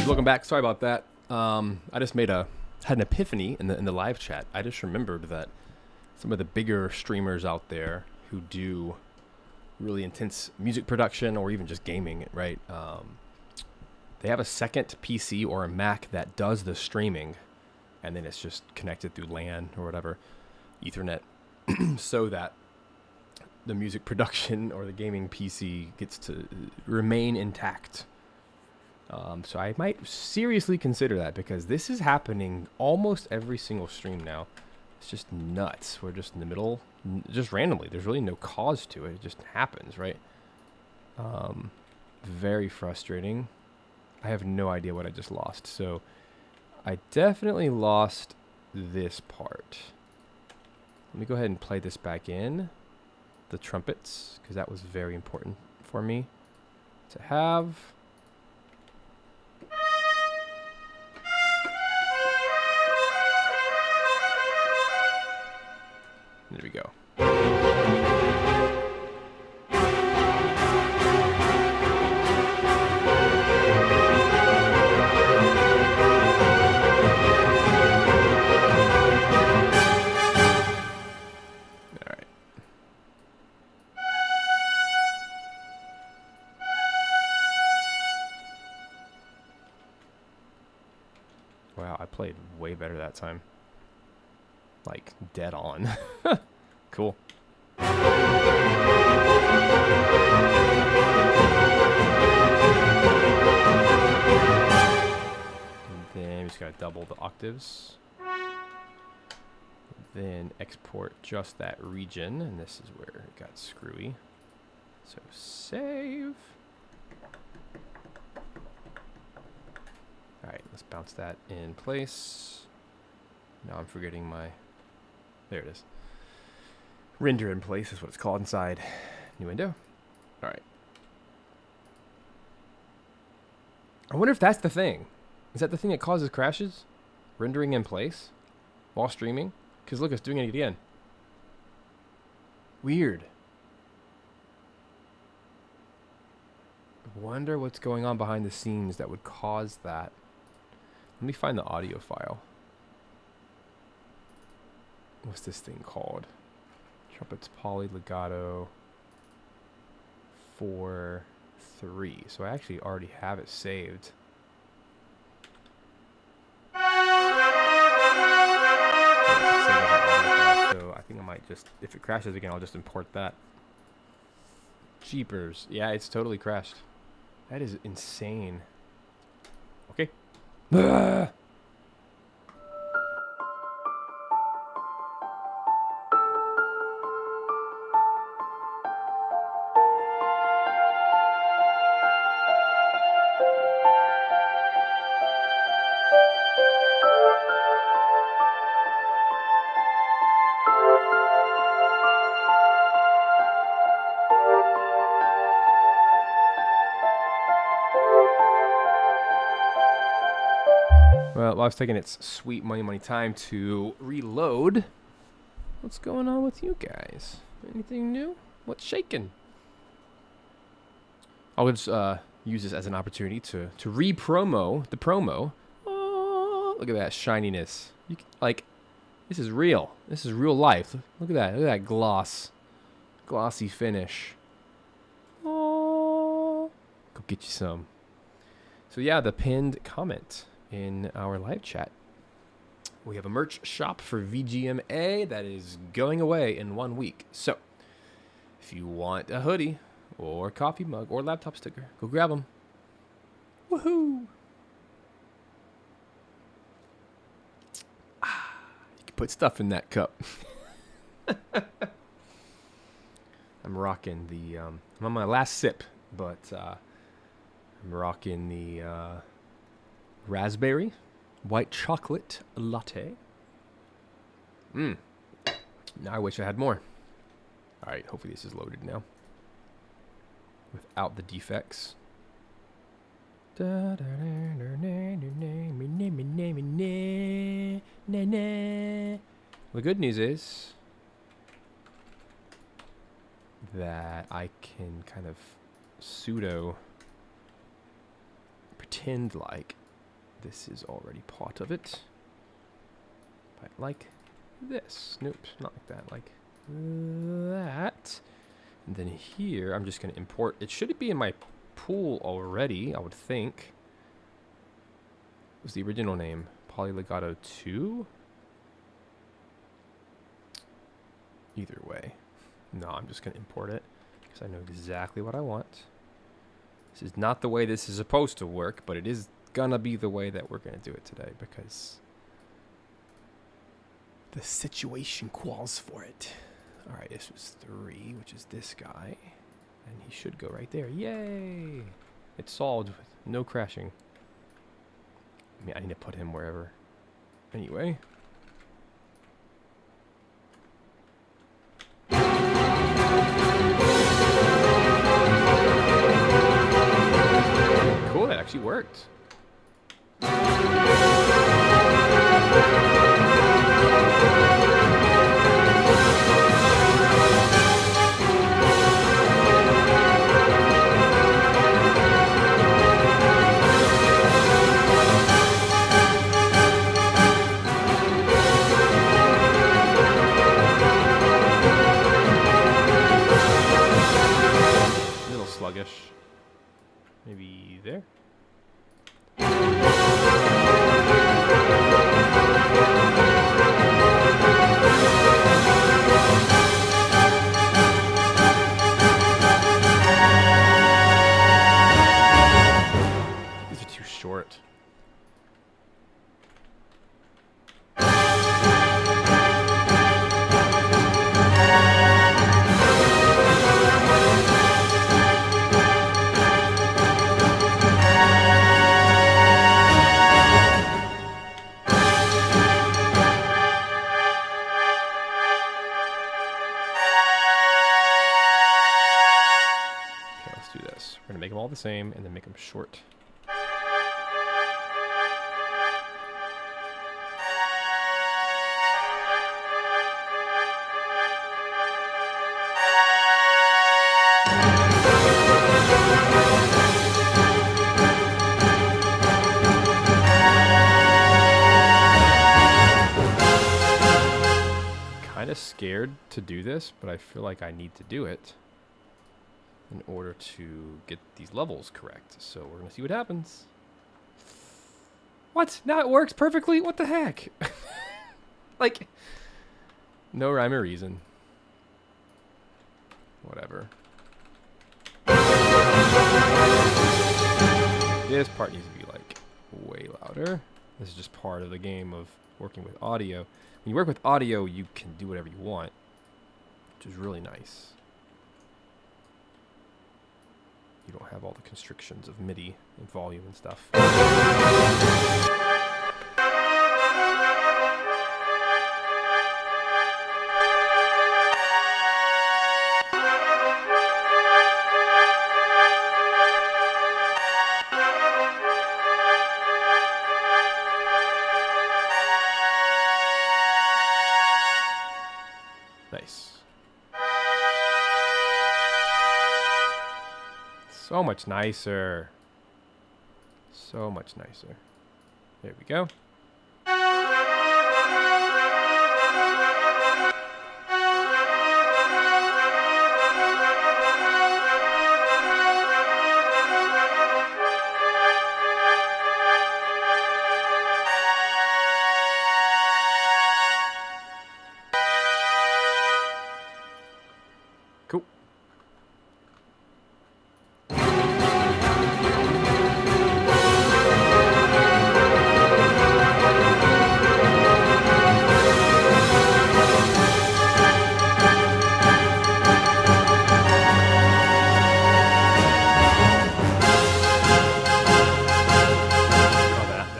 Welcome back. Sorry about that. I just had an epiphany in the live chat. I just remembered that some of the bigger streamers out there who do really intense music production or even just gaming, right? They have a second PC or a Mac that does the streaming, and then it's just connected through LAN or whatever, Ethernet, so that the music production or the gaming PC gets to remain intact. So I might seriously consider that, because this is happening almost every single stream now. It's just nuts. We're just in the middle, just randomly. There's really no cause to it. It just happens, right? Very frustrating. I have no idea what I just lost. So I definitely lost this part. Let me go ahead and play this back in. The trumpets, because that was very important for me to have. There we go. Wow, I played way better that time. Like, dead on. Cool. And then we just gotta double the octaves. Then export just that region, and this is where it got screwy. So save. Alright, let's bounce that in place. Now I'm forgetting my... There it is. Render in place is what it's called inside new window. Alright. I wonder if that's the thing. Is that the thing that causes crashes? Rendering in place while streaming? Because look, it's doing it again. Weird. I wonder what's going on behind the scenes that would cause that. Let me find the audio file. What's this thing called? Trumpets poly legato 4.3. So I actually already have it saved. So I think I might just, if it crashes again, I'll just import that. Jeepers. Yeah, it's totally crashed. That is insane. Okay. Ah! Well, while I was taking its sweet money time to reload, what's going on with you guys? Anything new? What's shaking? I'll just use this as an opportunity to re-promo the promo. Oh, look at that shininess. Like, this is real. This is real life. Look at that. Look at that glossy finish. Oh, go get you some. So yeah, the pinned comment in our live chat. We have a merch shop for VGMA that is going away in 1 week. So if you want a hoodie or coffee mug or laptop sticker, go grab them. Woohoo! You can put stuff in that cup. I'm rocking the, I'm on my last sip, but I'm rocking the raspberry white chocolate latte. Now I wish I had more. All right, hopefully this is loaded now without the defects. The good news is that I can kind of pseudo pretend like this is already part of it. But like this. Nope, not like that. Like that. And then here, I'm just going to import. It should be in my pool already, I would think. What was the original name? Polylegato 2? Either way. No, I'm just going to import it because I know exactly what I want. This is not the way this is supposed to work, but it is gonna be the way that we're gonna do it today because the situation calls for it. All right, this was 3, which is this guy, and he should go right there. Yay! It's solved with no crashing. I mean, I need to put him wherever. Anyway. Cool, that actually worked. A little sluggish. Maybe there. These are too short. Make them all the same and then make them short. Kind of scared to do this, but I feel like I need to do it in order to get these levels correct. So we're going to see what happens. What? Now it works perfectly? What the heck? Like, no rhyme or reason. Whatever. this part needs to be like way louder. This is just part of the game of working with audio. When you work with audio, you can do whatever you want, which is really nice. You don't have all the constrictions of MIDI and volume and stuff. Nice. So much nicer. So much nicer. There we go. Cool.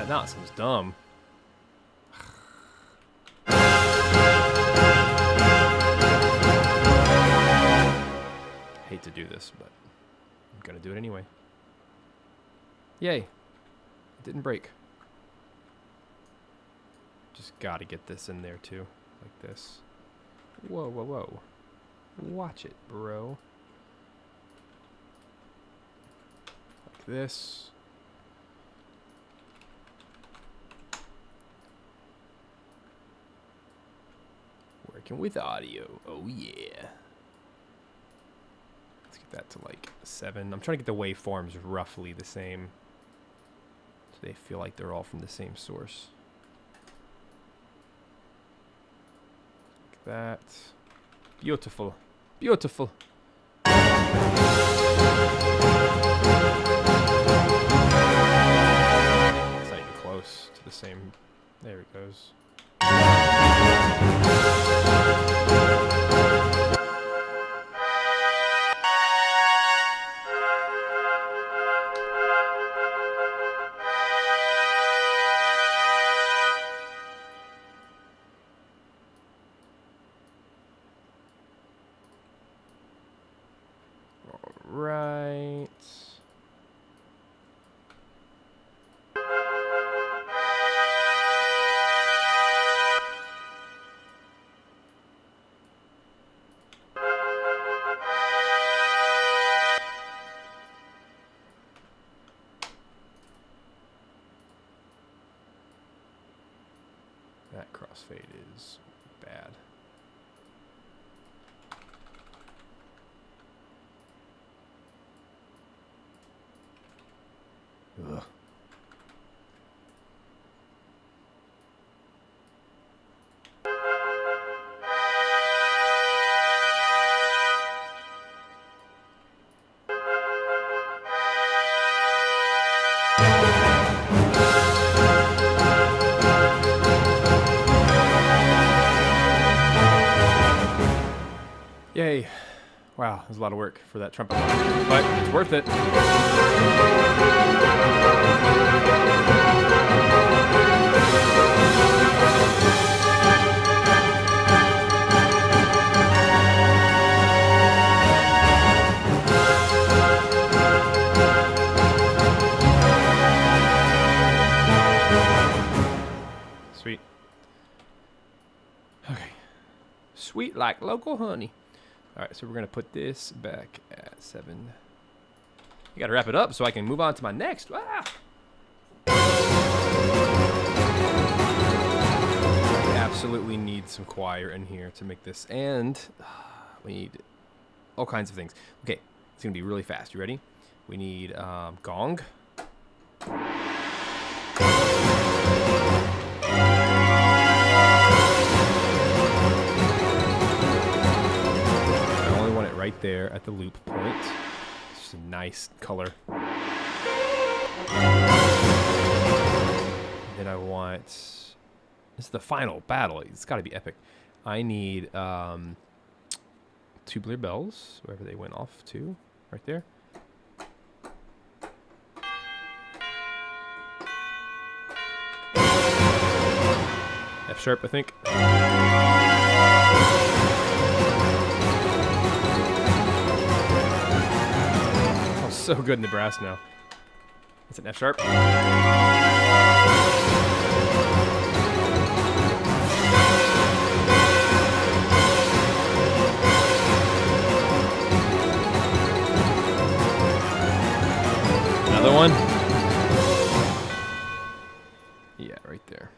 That sounds dumb. Hate to do this, but I'm gonna do it anyway. Yay. It didn't break. Just gotta get this in there too. Like this. Whoa, whoa, whoa. Watch it, bro. Like this. Working with audio. Oh yeah. Let's get that to like 7. I'm trying to get the waveforms roughly the same, so they feel like they're all from the same source. Like that. Beautiful. Beautiful. It's not even close to the same. There it goes. Right. That crossfade is bad. Ugh. Yay. Wow, there's a lot of work for that trumpet line, but it's worth it. Sweet. Okay. Sweet like local honey. All right, so we're going to put this back at 7. You got to wrap it up so I can move on to my next. Ah! We absolutely need some choir in here to make this, and we need all kinds of things. Okay, it's going to be really fast. You ready? We need gong. Right there at the loop point. Just a nice color. Then I want... This is the final battle. It's got to be epic. I need tubular bells, wherever they went off to. Right there. F sharp, I think. Oh, so good in the brass now. That's an F sharp. Another one. Yeah, right there.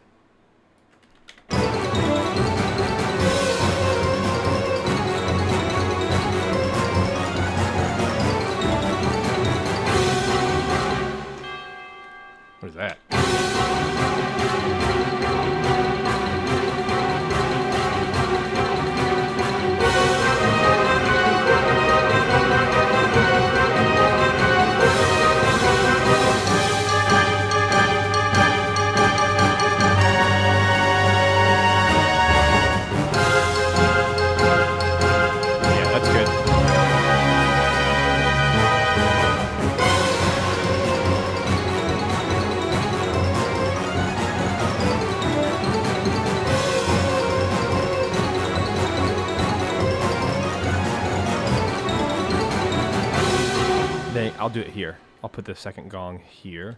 What is that? Yeah, that's good. I'll do it here. I'll put the second gong here.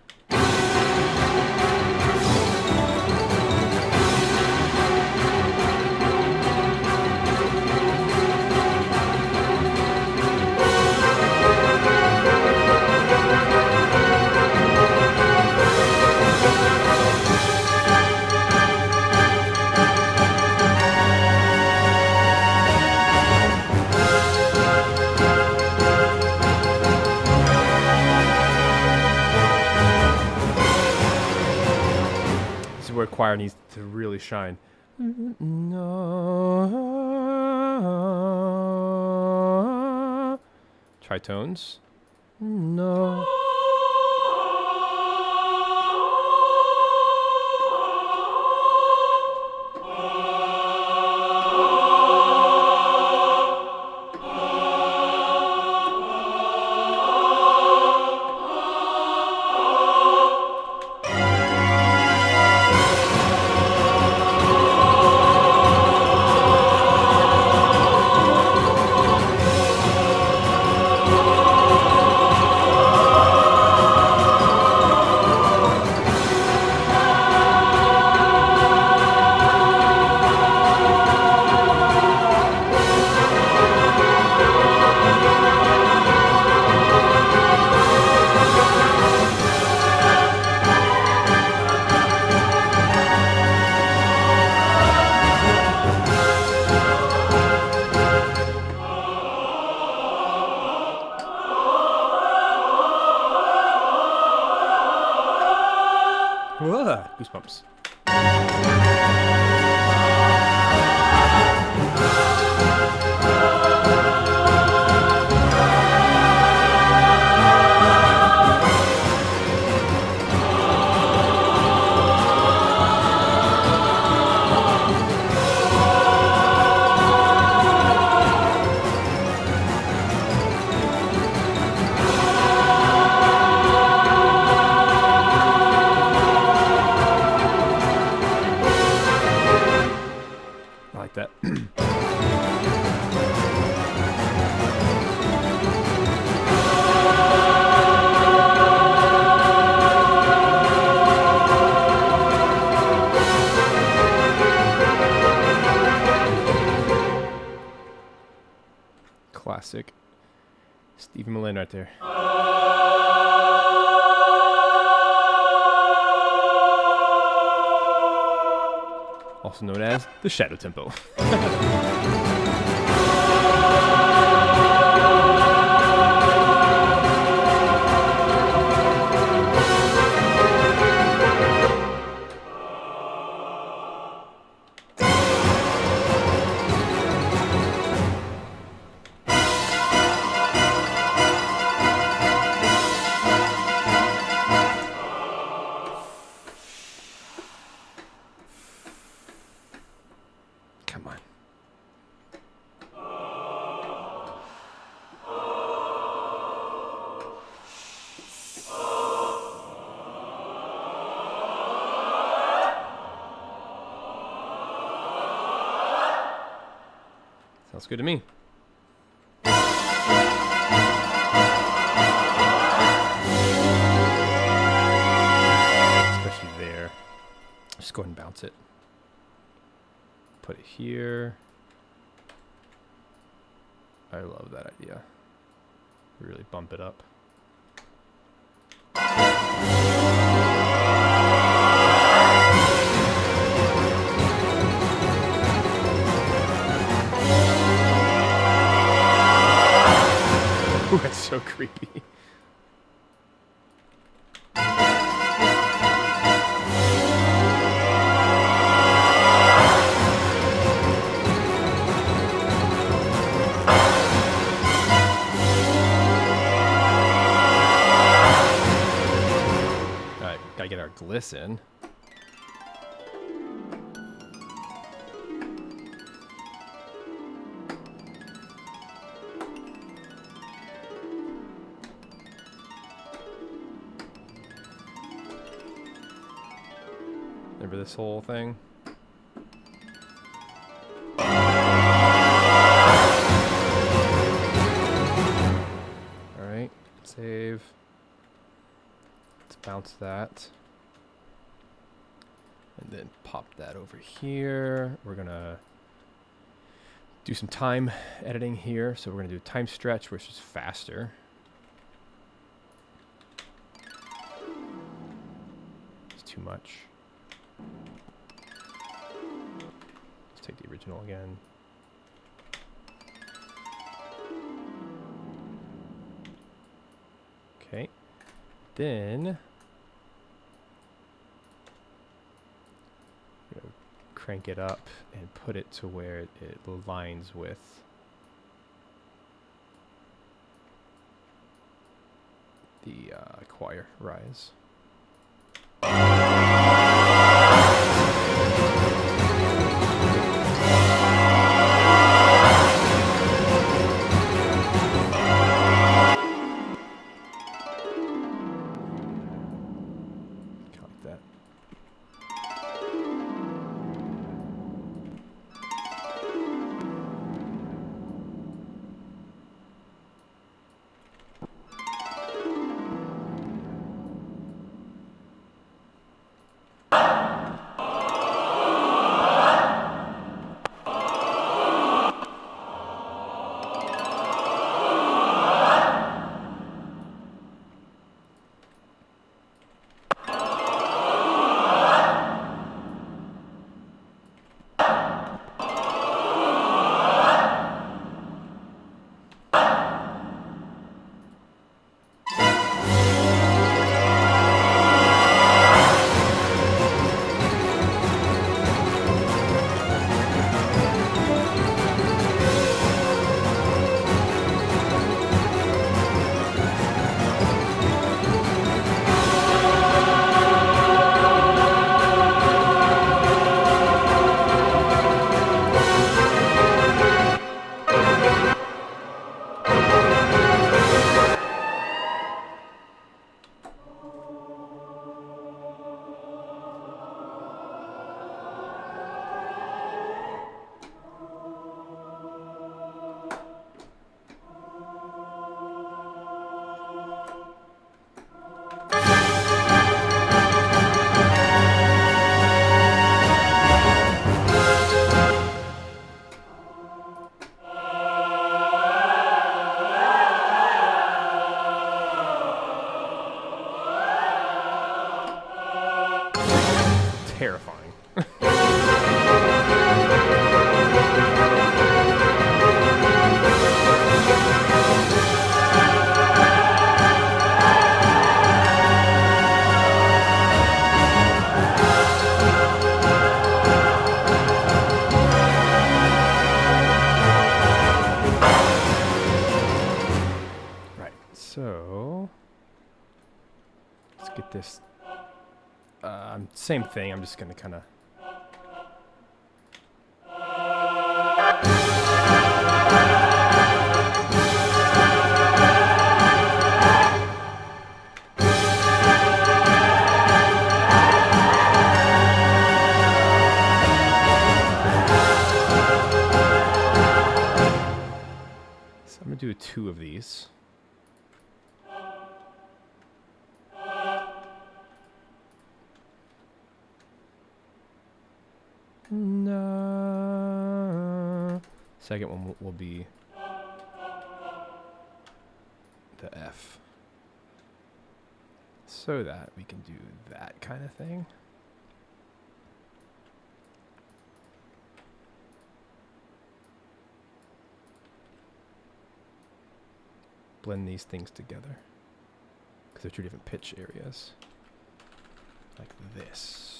Where choir needs to really shine. No. Tritones. No. Whoa, goosebumps. I like that. Classic. Stephen Melin right there. Also known as the Shadow Tempo. Sounds good to me. Especially there. Just go ahead and bounce it. Put it here. I love that idea. Really bump it up. Ooh, that's so creepy. Alright, gotta get our glisten. Remember this whole thing? Alright, save. Let's bounce that. And then pop that over here. We're gonna do some time editing here. So we're gonna do a time stretch, which is faster. It's too much. Let's take the original again. Okay. Then crank it up and put it to where it aligns with the choir rise. Terrifying. Right, so let's get this. Same thing, I'm just going to kind of... 2 of these. No. Second one will be the F. So that we can do that kind of thing. Blend these things together because they're 2 different pitch areas. Like this.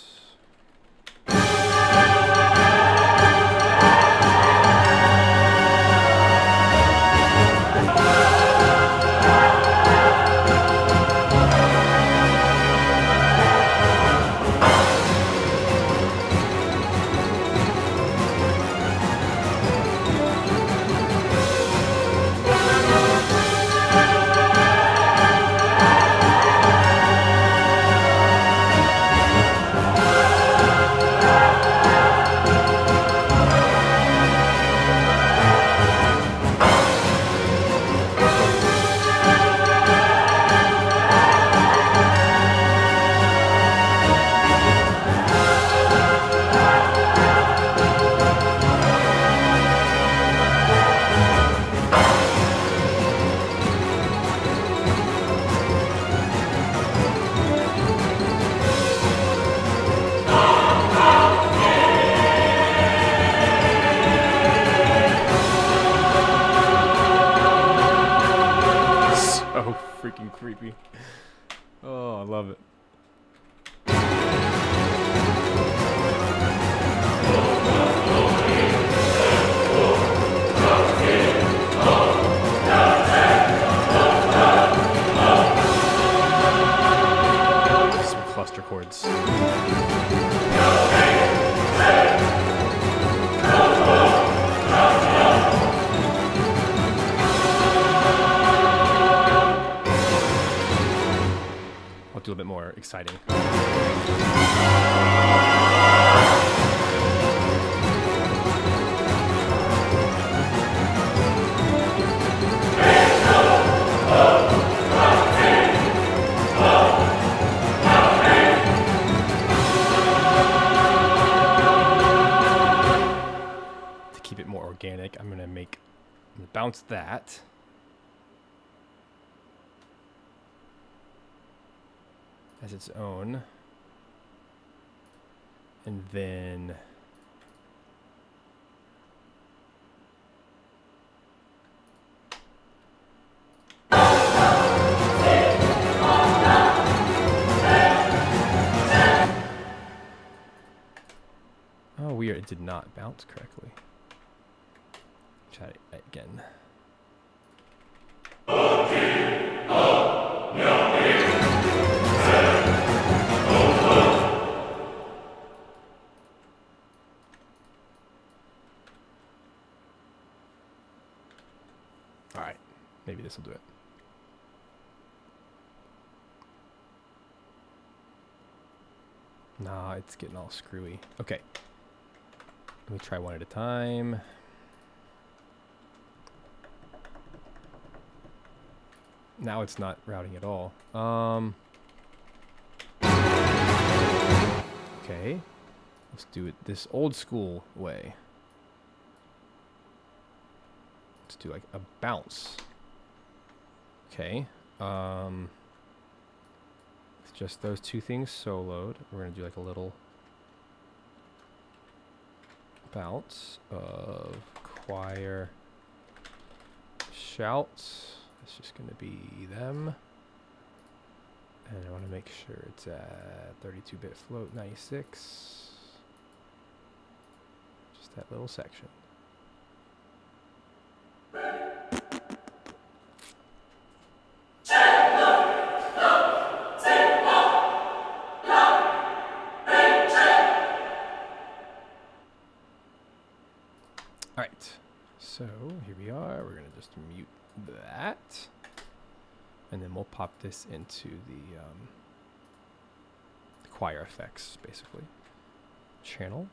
Freaking creepy. Oh, I love it. Some cluster chords. A little bit more exciting. To keep it more organic, I'm gonna bounce that. As its own, and then oh, weird, it did not bounce correctly. Try it again. Alright, maybe this will do it. Nah, it's getting all screwy. Okay. Let me try one at a time. Now it's not routing at all. Okay. Let's do it this old school way. Let's do like a bounce. Okay. It's just those 2 things soloed. We're gonna do like a little bounce of choir shouts. It's just gonna be them. And I want to make sure it's at 32-bit float 96. Just that little section. Alright, so here we are. We're going to just mute that. And then we'll pop this into the choir effects, basically. Channel.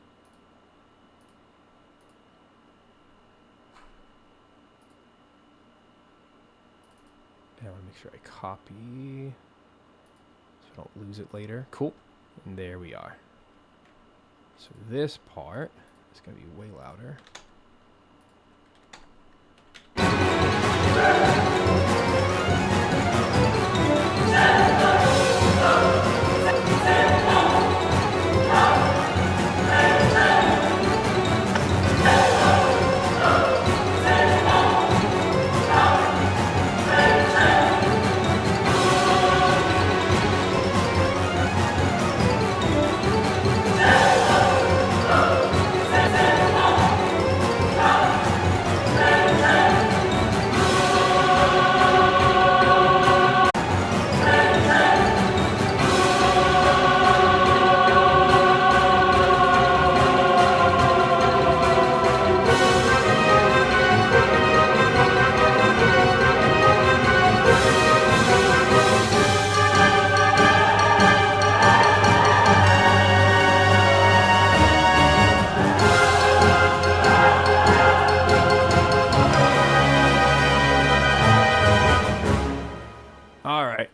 And I want to make sure I copy so I don't lose it later. Cool. And there we are. So this part is going to be way louder. All right.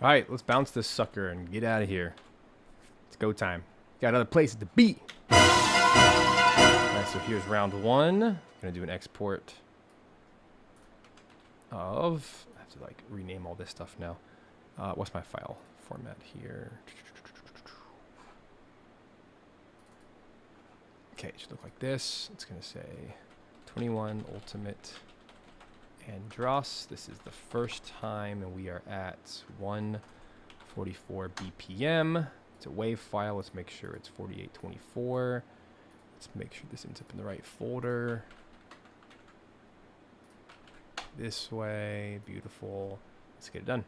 All right, let's bounce this sucker and get out of here. It's go time. Got other places to be. All right, so here's round one. Gonna do an export of. I have to like rename all this stuff now. What's my file format here? Okay, it should look like this. It's gonna say 21 Ultimate Andross. This is the first time, and we are at 144 BPM. It's a WAV file. Let's make sure it's 4824. Let's make sure this ends up in the right folder. This way. Beautiful. Let's get it done.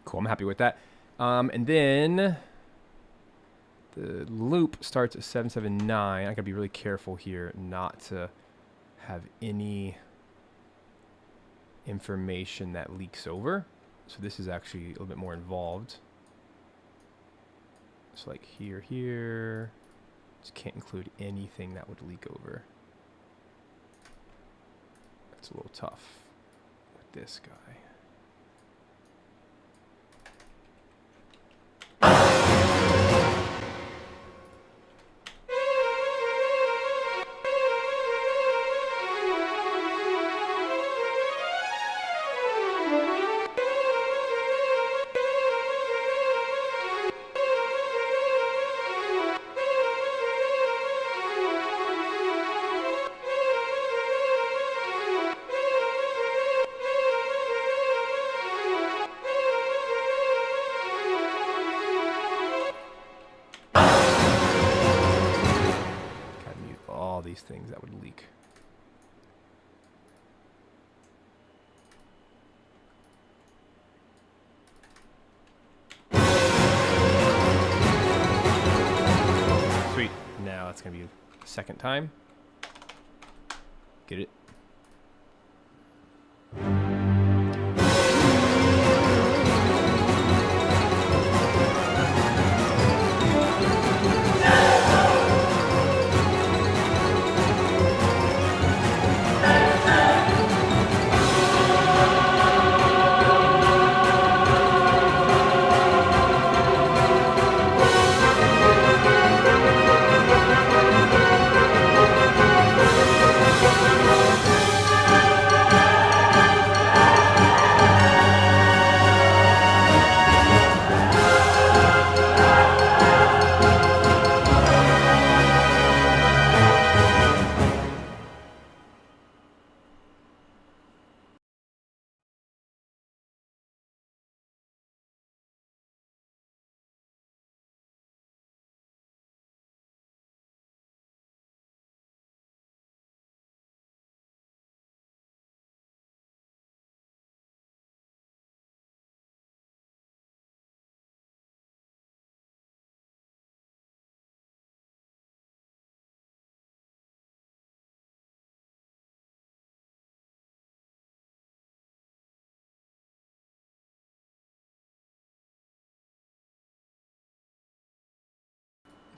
Cool, I'm happy with that. And then the loop starts at 779. I gotta be really careful here not to have any information that leaks over. So this is actually a little bit more involved. So like here, just can't include anything that would leak over. That's a little tough with this guy. these things that would leak. Sweet. Now it's going to be the second time. Get it?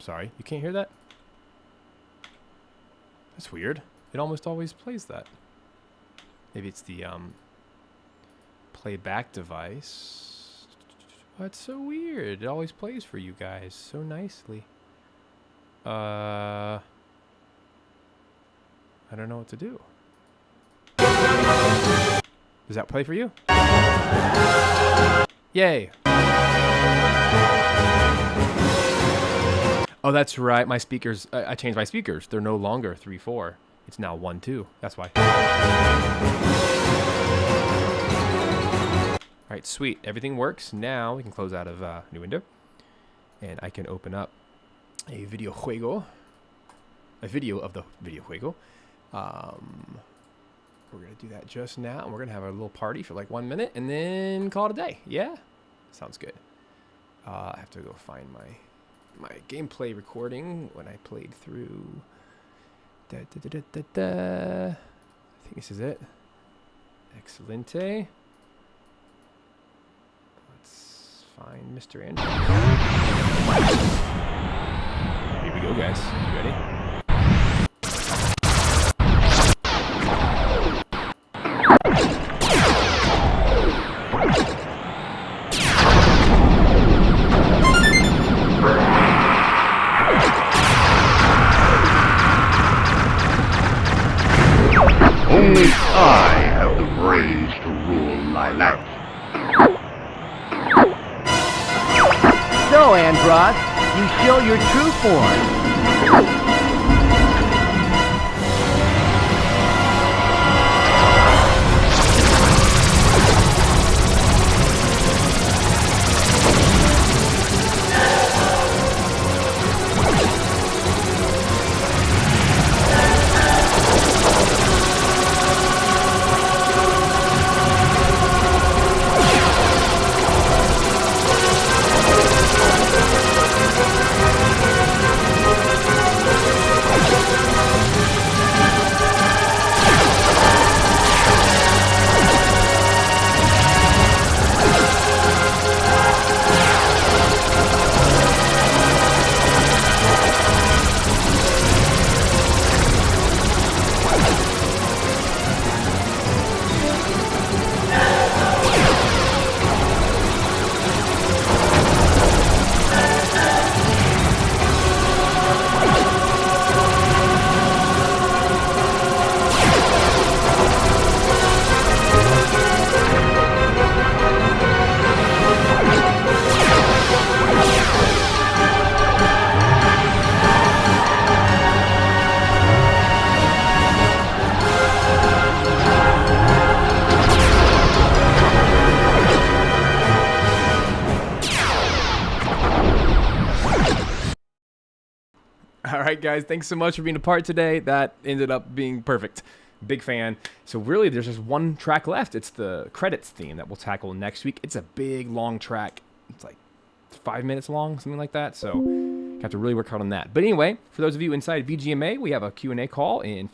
Sorry, you can't hear that? That's weird. It almost always plays that. Maybe it's the playback device. That's so weird. It always plays for you guys so nicely. I don't know what to do. Does that play for you? Yay. Oh, that's right. My speakers, I changed my speakers. They're no longer 3-4. It's now 1-2. That's why. All right, sweet. Everything works. Now we can close out of new window. And I can open up a video juego. A video of the video juego. We're going to do that just now. And we're going to have a little party for like 1 minute and then call it a day. Yeah? Sounds good. I have to go find my gameplay recording when I played through. I think this is it. Excelente. Let's find Mr. Andross. Here we go, guys. You ready? Only I have the brains to rule Lylat. So, Andross, you show your true form. All right, guys. Thanks so much for being a part today. That ended up being perfect. Big fan. So really, there's just one track left. It's the credits theme that we'll tackle next week. It's a big, long track. It's like 5 minutes long, something like that. So you have to really work hard on that. But anyway, for those of you inside VGMA, we have a Q&A call in